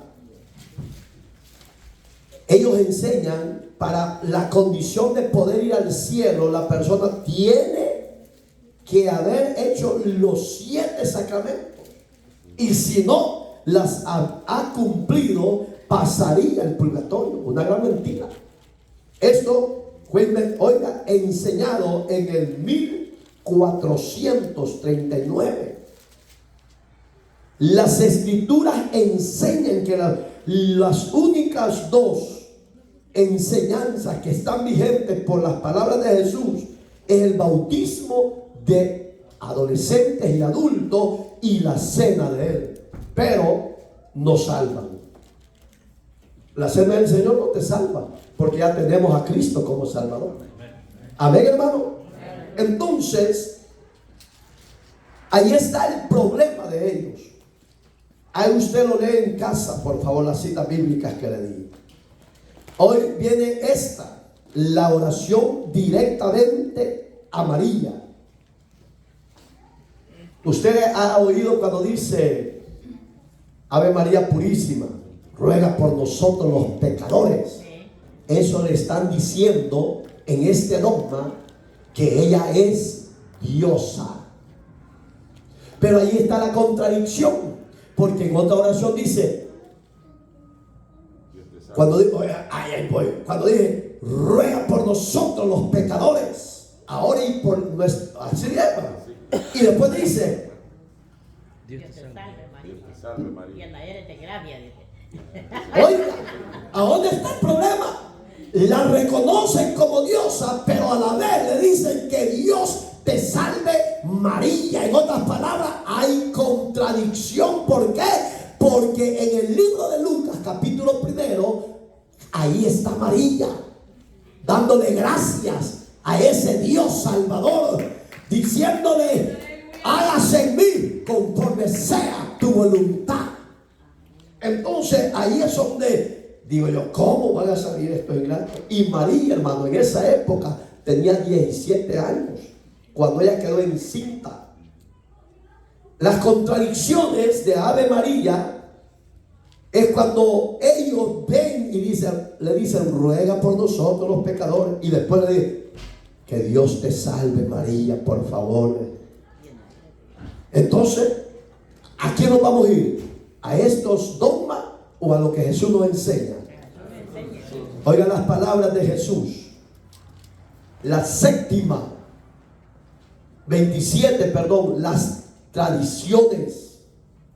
ellos enseñan, para la condición de poder ir al cielo, la persona tiene que haber hecho los 7 sacramentos. Y si no las ha cumplido, pasaría el purgatorio. Una gran mentira. Esto fue, oiga, enseñado en el 1439. Las escrituras enseñan que las únicas 2 enseñanzas que están vigentes por las palabras de Jesús es el bautismo de adolescentes y adultos y la cena de Él. Pero no salvan. La cena del Señor no te salva, porque ya tenemos a Cristo como Salvador. Amén, hermano. Entonces, ahí está el problema de ellos. Ahí usted lo lee en casa, por favor, las citas bíblicas que le di. Hoy viene esta, la oración directamente a María. Usted ha oído cuando dice Ave María Purísima, ruega por nosotros los pecadores. Eso le están diciendo en este dogma, que ella es diosa. Pero ahí está la contradicción, porque en otra oración dice, cuando dije, ruega por nosotros los pecadores, ahora y por nuestro, así llama. Y después dice, Dios te salve María. Y en la eres de gracia, dice. oiga, ¿a dónde está el problema? La reconocen como diosa, pero a la vez le dicen que Dios te salve María. En otras palabras, hay contradicción. ¿Por qué? Porque en el libro de Lucas, capítulo 1, ahí está María, dándole gracias a ese Dios Salvador, diciéndole, hágase en mí conforme sea tu voluntad. Entonces ahí es donde digo yo, ¿cómo van a salir estos ingleses? Y María, hermano, en esa época tenía 17 años cuando ella quedó encinta. Las contradicciones de Ave María es cuando ellos ven y le dicen, ruega por nosotros los pecadores, y después le dicen, que Dios te salve María, por favor. Entonces, ¿a quién nos vamos a ir? ¿A estos dogmas o a lo que Jesús nos enseña? Oigan las palabras de Jesús. La séptima, 27, perdón, las tradiciones.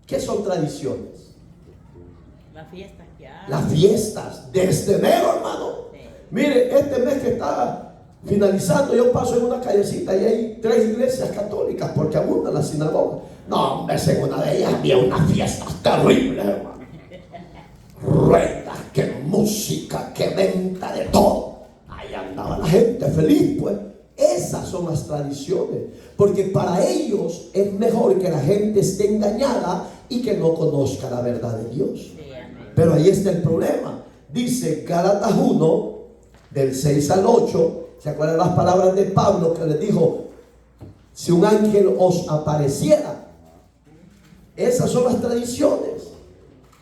¿Qué son tradiciones? Las fiestas que hay. Las fiestas, desde enero, hermano. Sí. Mire, este mes que está finalizando, yo paso en una callecita y hay 3 iglesias católicas porque abundan las sinagogas. No, hombre, en una de ellas había unas fiestas terribles, hermano. Ruedas, que música, que venta de todo. Ahí andaba la gente feliz, pues. Esas son las tradiciones, porque para ellos es mejor que la gente esté engañada y que no conozca la verdad de Dios. Sí, amén. Pero ahí está el problema. Dice Gálatas 1, del 6 al 8. ¿Se acuerdan las palabras de Pablo que les dijo? Si un ángel os apareciera. Esas son las tradiciones.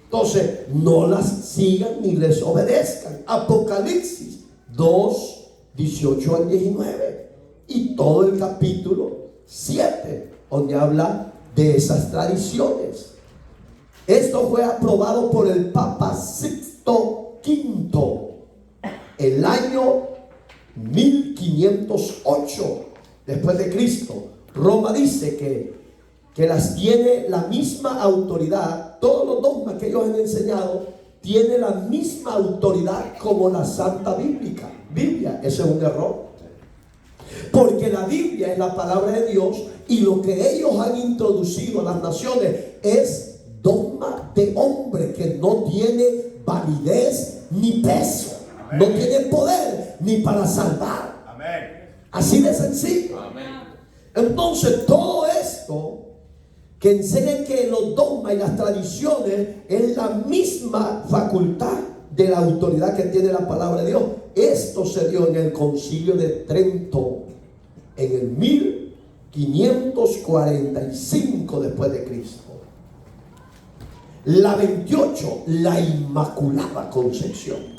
Entonces, no las sigan ni les obedezcan. Apocalipsis 2, 18 al 19. Y todo el capítulo 7, donde habla de esas tradiciones. Esto fue aprobado por el Papa Sixto V el año 1508 después de Cristo. Roma dice que las tiene la misma autoridad. Todos los dogmas que ellos han enseñado tienen la misma autoridad como la Santa Biblia. Ese es un error, porque la Biblia es la palabra de Dios y lo que ellos han introducido a las naciones es dogma de hombre que no tiene validez ni peso. Amén. No tiene poder ni para salvar. Amén. Así de sencillo. Amén. Entonces todo esto que enseñan que los dogmas y las tradiciones es la misma facultad de la autoridad que tiene la palabra de Dios. Esto se dio en el Concilio de Trento en el 1545 después de Cristo. La 28, la Inmaculada Concepción.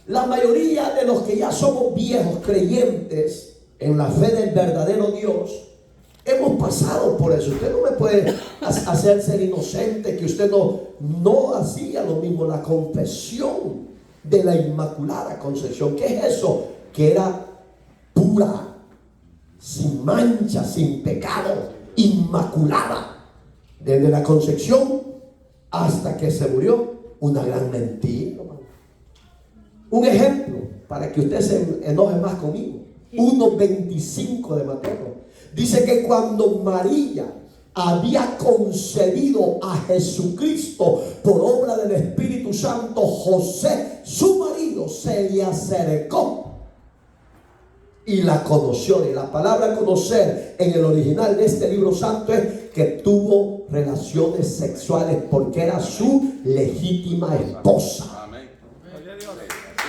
La mayoría de los que ya somos viejos creyentes en la fe del verdadero Dios, hemos pasado por eso. Usted no me puede hacer ser inocente, que usted no hacía lo mismo. La confesión de la Inmaculada Concepción. ¿Qué es eso? Que era pura, sin mancha, sin pecado, inmaculada. Desde la concepción hasta que se murió. Una gran mentira. Un ejemplo para que usted se enoje más conmigo. 1:25 de Mateo. Dice que cuando María había concebido a Jesucristo por obra del Espíritu Santo, José, su marido, se le acercó y la conoció. Y la palabra conocer en el original de este libro santo es que tuvo relaciones sexuales porque era su legítima esposa.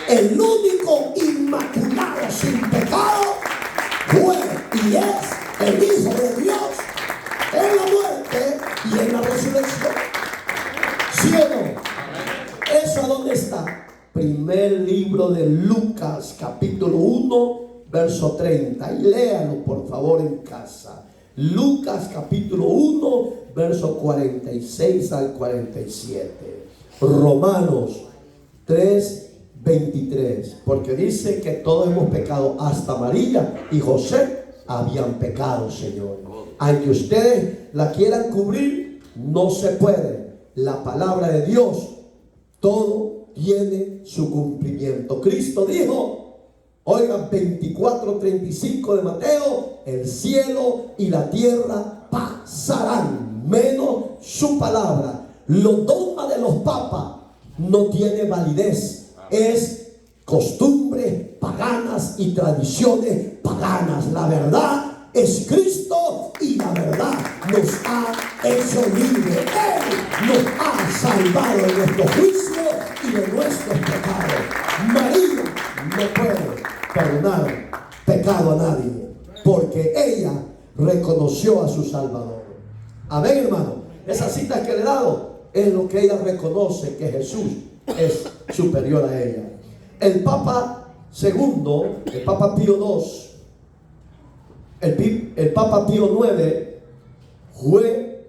El único inmaculado sin pecado fue y es el Hijo de Dios en la muerte y en la resurrección. ¿Sí o no? ¿Eso a dónde está? Primer libro de Lucas, capítulo 1, verso 30. Y léalo por favor en casa. Lucas, capítulo 1, verso 46 al 47. Romanos 3, 23, porque dice que todos hemos pecado, hasta María y José habían pecado, Señor. Aunque ustedes la quieran cubrir, no se puede. La palabra de Dios, todo tiene su cumplimiento. Cristo dijo, oigan, 24:35 de Mateo, el cielo y la tierra pasarán, menos su palabra. Los dogmas de los papas no tienen validez. Es costumbres paganas y tradiciones paganas. La verdad es Cristo y la verdad nos ha hecho libres. Él nos ha salvado de nuestro juicio y de nuestros pecados. María no puede perdonar pecado a nadie porque ella reconoció a su Salvador. Amén, hermano. Esas citas que le he dado es lo que ella reconoce, que Jesús es superior a ella. El Papa segundo, el Papa Pío II, el Papa Pío IX fue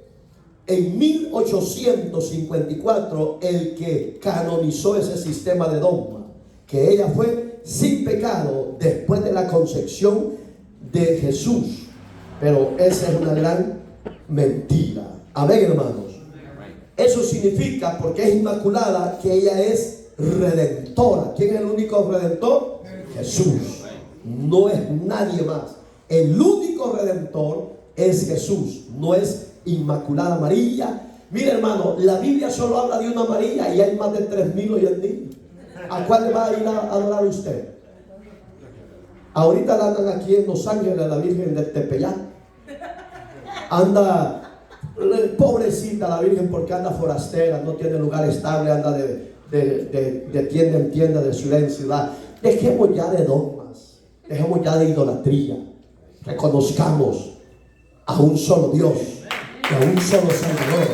en 1854 el que canonizó ese sistema de dogma, que ella fue sin pecado después de la concepción de Jesús. Pero esa es una gran mentira. Amén, hermanos. Eso significa, porque es inmaculada, que ella es redentora. ¿Quién es el único redentor? Jesús. No es nadie más. El único redentor es Jesús. No es Inmaculada María. Mire, hermano, la Biblia solo habla de una María y hay más de 3,000 hoy en día. ¿A cuál le va a ir a adorar usted? Ahorita la andan aquí en Los Ángeles, la Virgen del Tepeyac. Anda, pobrecita la Virgen, porque anda forastera, no tiene lugar estable, anda de tienda en tienda, de ciudad en ciudad. Dejemos ya de dogmas, dejemos ya de idolatría. Reconozcamos a un solo Dios y a un solo Salvador,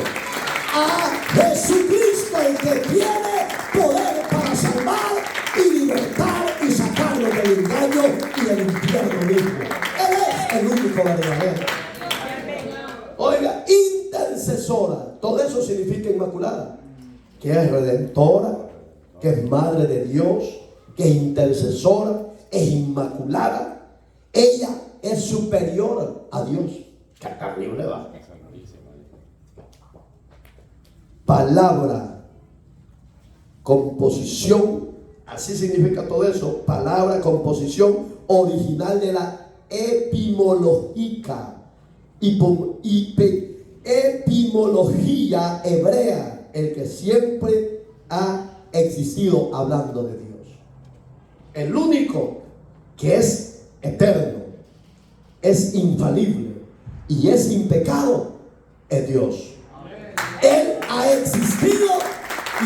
a Jesucristo, el que tiene poder para salvar y libertar y sacarlo del engaño y del infierno mismo. Él es el único verdadero. Oiga, intercesora, todo eso significa inmaculada, que es redentora, que es madre de Dios, que es intercesora, es inmaculada. Ella es superior a Dios. Qué terrible va. Palabra, composición, así significa todo eso. Palabra, composición original de la etimología hebrea, el que siempre ha existido hablando de Dios. El único que es eterno, es infalible y es sin pecado es Dios. Él ha existido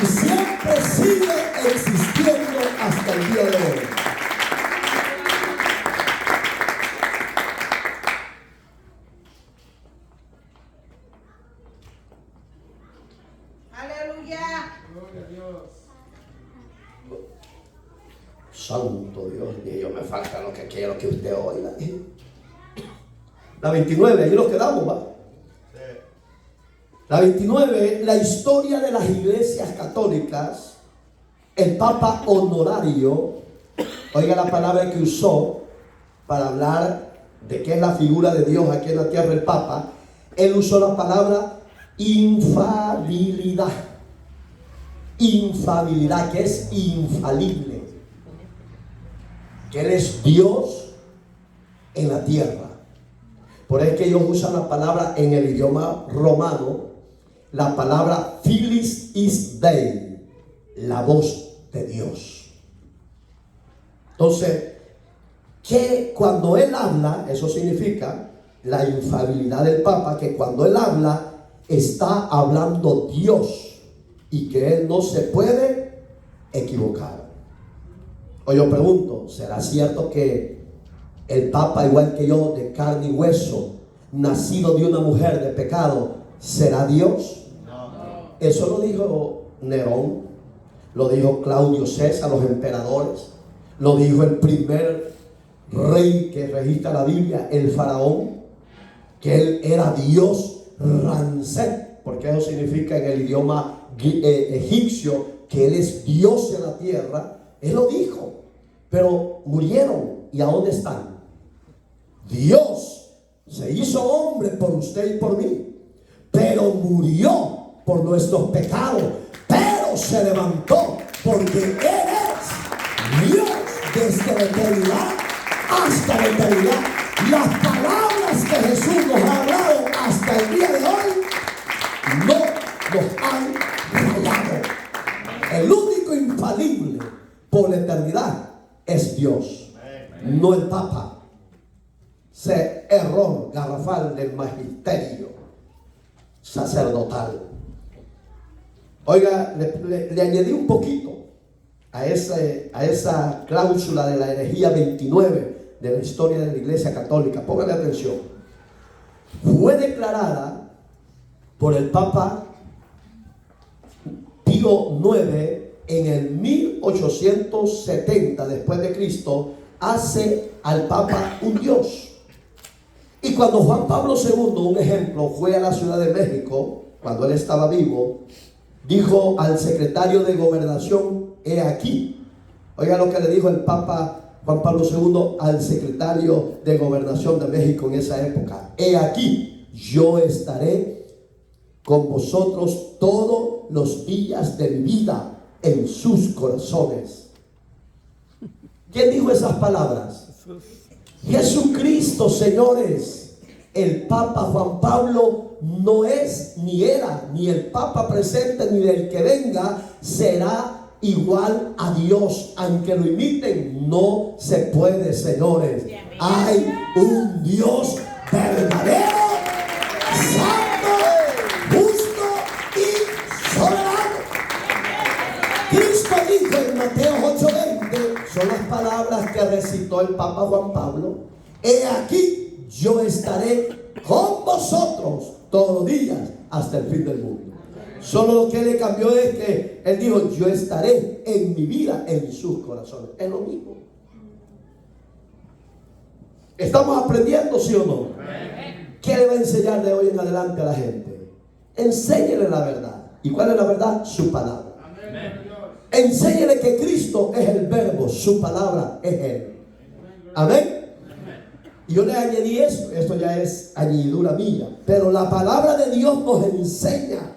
y siempre sigue existiendo hasta el día de hoy. Santo Dios mío, me falta lo que quiero que usted oiga. La 29, ahí nos quedamos, ¿va? La 29, la historia de las iglesias católicas. El Papa Honorario, oiga la palabra que usó para hablar de qué es la figura de Dios aquí en la tierra, el Papa. Él usó la palabra infalibilidad. Infalibilidad, que es infalible, que Él es Dios en la tierra. Por eso es que ellos usan la palabra en el idioma romano, la palabra Philis is Dei, la voz de Dios. Entonces, que cuando Él habla, eso significa la infalibilidad del Papa, que cuando Él habla, está hablando Dios y que Él no se puede equivocar. O yo pregunto, ¿será cierto que el Papa, igual que yo, de carne y hueso, nacido de una mujer de pecado, será Dios? No. Eso lo dijo Nerón, lo dijo Claudio César, los emperadores, lo dijo el primer rey que registra la Biblia, el faraón, que él era Dios Ramsés, porque eso significa en el idioma egipcio que él es Dios en la tierra. Él lo dijo, pero murieron. ¿Y a dónde están? Dios se hizo hombre por usted y por mí, pero murió por nuestros pecados, pero se levantó porque Él es Dios desde la eternidad hasta la eternidad. Las palabras que Jesús nos ha hablado hasta el día de hoy no nos han fallado. El único infalible por la eternidad es Dios, no el Papa. Ese error garrafal del magisterio sacerdotal. Oiga, le añadí un poquito a esa cláusula de la herejía 29 de la historia de la Iglesia Católica. Póngale atención. Fue declarada por el Papa Pío IX en el 1870 después de Cristo. Hace al Papa un Dios. Y cuando Juan Pablo II, un ejemplo, fue a la Ciudad de México, cuando él estaba vivo, dijo al secretario de Gobernación: he aquí. Oiga lo que le dijo el Papa Juan Pablo II al secretario de Gobernación de México en esa época: he aquí, yo estaré con vosotros todos los días de mi vida en sus corazones. ¿Quién dijo esas palabras? Jesucristo, señores. El Papa Juan Pablo no es, ni era, ni el Papa presente, ni del que venga será igual a Dios. Aunque lo imiten, no se puede, señores. Hay un Dios verdadero, santo, justo y soberano. Cristo dijo en Mateo 8:20, son las palabras que recitó el Papa Juan Pablo: he aquí, yo estaré con vosotros todos los días hasta el fin del mundo. Solo lo que le cambió es que él dijo: yo estaré en mi vida, en sus corazones. Es lo mismo. ¿Estamos aprendiendo, sí o no? ¿Qué le va a enseñar de hoy en adelante a la gente? Enséñele la verdad. ¿Y cuál es la verdad? Su palabra. Enséñele que Cristo es el verbo, su palabra es Él. Amén. Y yo le añadí esto ya es añadidura mía, pero la palabra de Dios nos enseña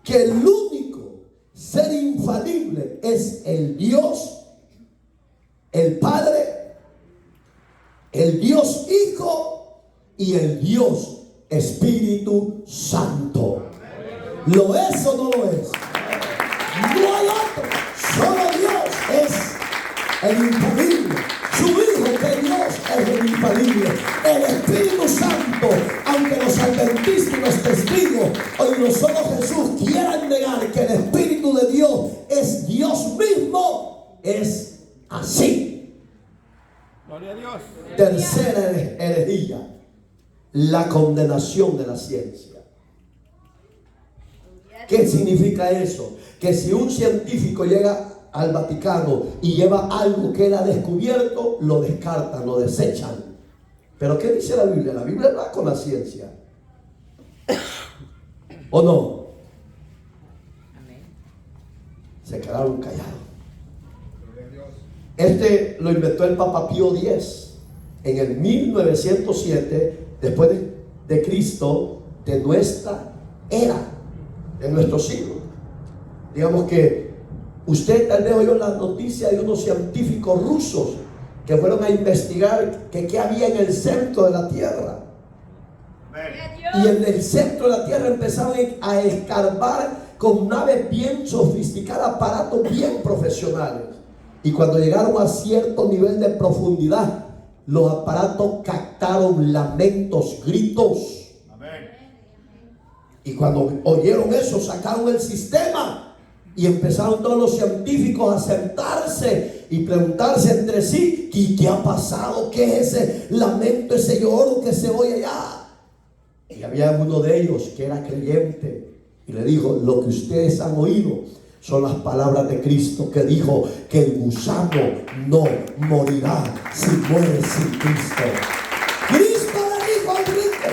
que el único ser infalible es el Dios, el Padre, el Dios Hijo y el Dios Espíritu Santo. ¿Lo es o no lo es? No hay otro, solo Dios es el infalible. Su Hijo, que Dios es el infalible. El Espíritu Santo, aunque los adventistas y los testigos hoy no solo Jesús quieran negar que el Espíritu de Dios es Dios mismo, es así. Gloria a Dios. Tercera herejía: la condenación de la ciencia. ¿Qué significa eso? Que si un científico llega al Vaticano y lleva algo que él ha descubierto, lo descartan, lo desechan. Pero ¿qué dice la Biblia? La Biblia va con la ciencia, ¿o no? Se quedaron callados. Este lo inventó el Papa Pío X en el 1907 después de Cristo, de nuestra era, de nuestro siglo. Digamos que usted tal vez oyó la noticia de unos científicos rusos que fueron a investigar qué había en el centro de la Tierra. Y en el centro de la Tierra empezaron a escarbar con naves bien sofisticadas, aparatos bien profesionales. Y cuando llegaron a cierto nivel de profundidad, los aparatos captaron lamentos, gritos. Y cuando oyeron eso, sacaron el sistema. Y empezaron todos los científicos a sentarse y preguntarse entre sí: ¿y qué ha pasado? ¿Qué es ese lamento, ese lloro que se oye allá? Y había uno de ellos que era creyente y le dijo: lo que ustedes han oído son las palabras de Cristo, que dijo que el gusano no morirá si muere sin Cristo. Cristo le dijo al rico: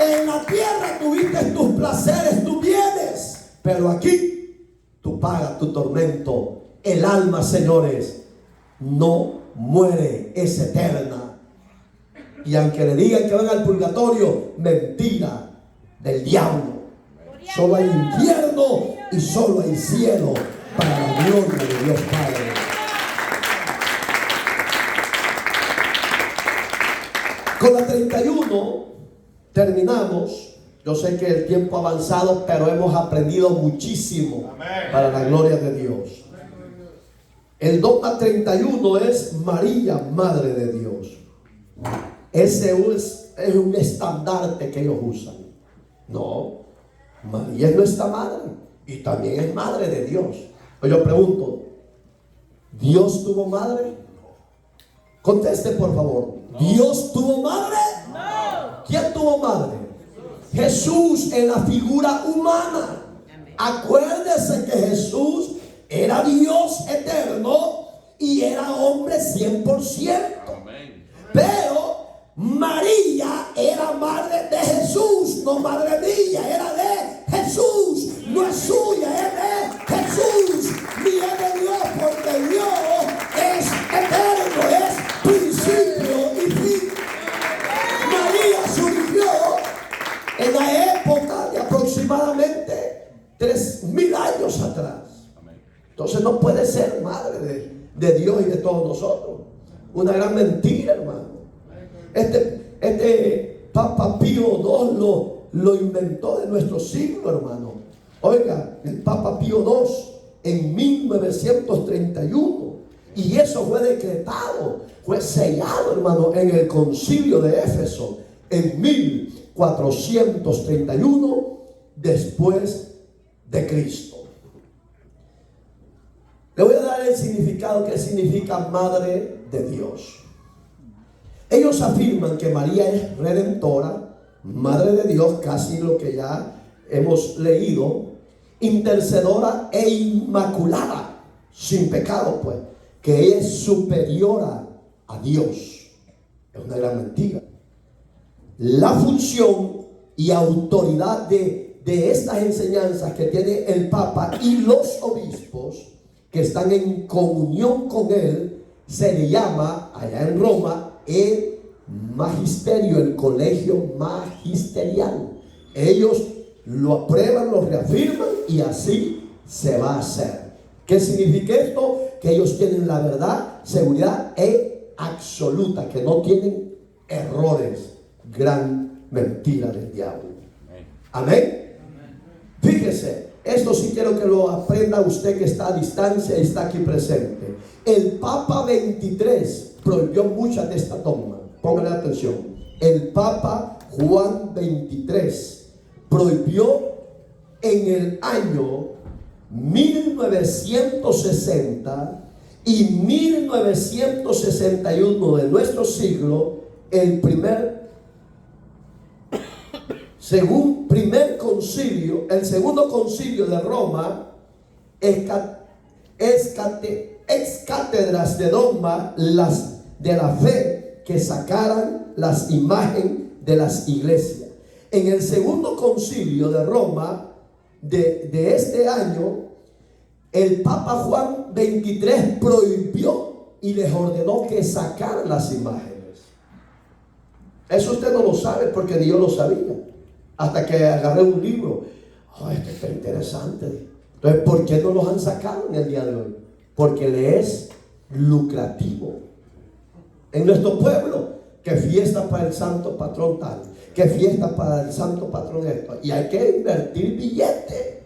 en la tierra tuviste tus placeres, tus bienes, pero aquí tú pagas tu tormento. El alma, señores, no muere, es eterna. Y aunque le digan que van al purgatorio, mentira del diablo. Solo hay infierno y solo hay cielo para la gloria de Dios Padre. Con la 31 terminamos. Yo sé que el tiempo ha avanzado, pero hemos aprendido muchísimo para la gloria de Dios. El dogma 31 es María, Madre de Dios. Ese es un estandarte que ellos usan. No, María es nuestra madre y también es madre de Dios. Pues yo pregunto, ¿Dios tuvo madre? Conteste, por favor. No. ¿Dios tuvo madre? No. ¿Quién tuvo madre? Jesús en la figura humana. Acuérdese que Jesús era Dios eterno y era hombre 100%. Pero María era madre de Jesús, no madre mía, era de Jesús, no es suya, es de Jesús, ni es de Dios, porque Dios es eterno, es principio y fin. María surgió en la época de aproximadamente 3000 años atrás. Entonces no puede ser madre de Dios y de todos nosotros. Una gran mentira, hermano. Este Papa Pío II lo inventó de nuestro siglo, hermano. Oiga, el Papa Pío II en 1931. Y eso fue decretado, fue sellado, hermano, en el concilio de Éfeso en 1431 después de Cristo. Le voy a dar el significado que significa madre de Dios. Ellos afirman que María es redentora, madre de Dios, casi lo que ya hemos leído, intercedora e inmaculada, sin pecado, pues, que ella es superiora a Dios. Es una gran mentira. La función y autoridad de estas enseñanzas que tiene el Papa y los obispos que están en comunión con él, se le llama allá en Roma el magisterio, el colegio magisterial. Ellos lo aprueban, lo reafirman y así se va a hacer. ¿Qué significa esto? Que ellos tienen la verdad, seguridad absoluta, que no tienen errores. Gran mentira del diablo. Amén. Fíjese, esto sí quiero que lo aprenda usted que está a distancia y está aquí presente. El Papa 23 prohibió muchas de estas dogmas. Póngale atención. El Papa Juan 23 prohibió en el año 1960 y 1961 de nuestro siglo el segundo concilio de Roma, ex cátedras de dogma de la fe, que sacaran las imágenes de las iglesias. En el segundo concilio de Roma de este año, el Papa Juan 23 prohibió y les ordenó que sacaran las imágenes. Eso usted no lo sabe porque ni yo lo sabía. Hasta que agarré un libro. Esto está interesante. Entonces, ¿por qué no los han sacado en el día de hoy? Porque le es lucrativo. En nuestro pueblo, que fiesta para el santo patrón tal, que fiesta para el santo patrón esto. Y hay que invertir billete.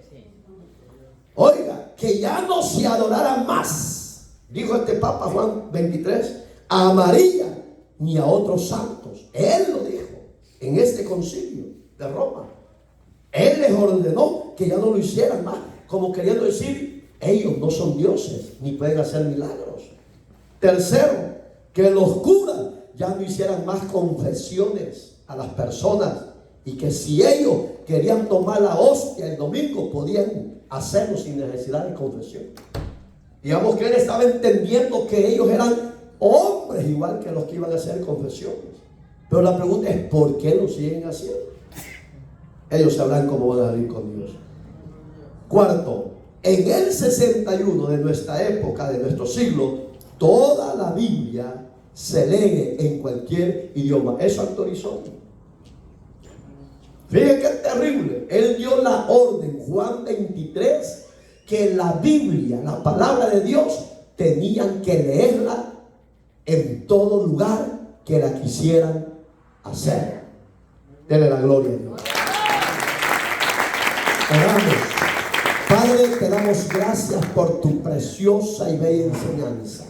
Oiga, que ya no se adorara más, dijo este Papa Juan 23, a María ni a otros santos. Él lo dijo en este concilio de Roma. Él les ordenó que ya no lo hicieran más, como queriendo decir, ellos no son dioses ni pueden hacer milagros. Tercero, que los curas ya no hicieran más confesiones a las personas, y que si ellos querían tomar la hostia el domingo, podían hacerlo sin necesidad de confesión. Digamos que él estaba entendiendo que ellos eran hombres igual que los que iban a hacer confesiones. Pero la pregunta es, ¿por qué lo siguen haciendo? Ellos sabrán cómo van a salir con Dios. Cuarto, en el 61 de nuestra época, de nuestro siglo, toda la Biblia se lee en cualquier idioma. Eso autorizó. Fíjense qué terrible. Él dio la orden, Juan 23, que la Biblia, la palabra de Dios, tenían que leerla en todo lugar que la quisieran hacer. Denle la gloria a Dios. Oramos. Padre, te damos gracias por tu preciosa y bella enseñanza.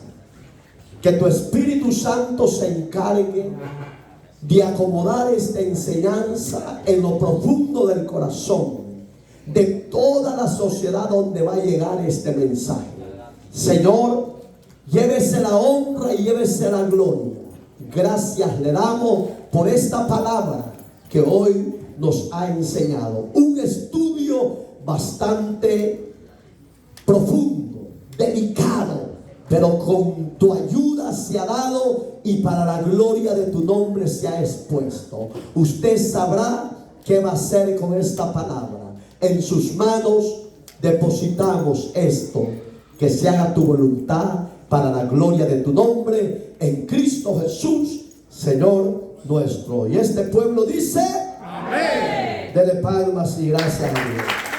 Que tu Espíritu Santo se encargue de acomodar esta enseñanza en lo profundo del corazón de toda la sociedad donde va a llegar este mensaje. Señor, llévese la honra y llévese la gloria. Gracias le damos por esta palabra que hoy nos ha enseñado. Un estudio bastante profundo, delicado, pero con tu ayuda se ha dado y para la gloria de tu nombre se ha expuesto. Usted sabrá qué va a hacer con esta palabra. En sus manos depositamos esto, que se haga tu voluntad para la gloria de tu nombre, en Cristo Jesús, Señor nuestro. Y este pueblo dice: amén. Dele palmas y gracias a Dios.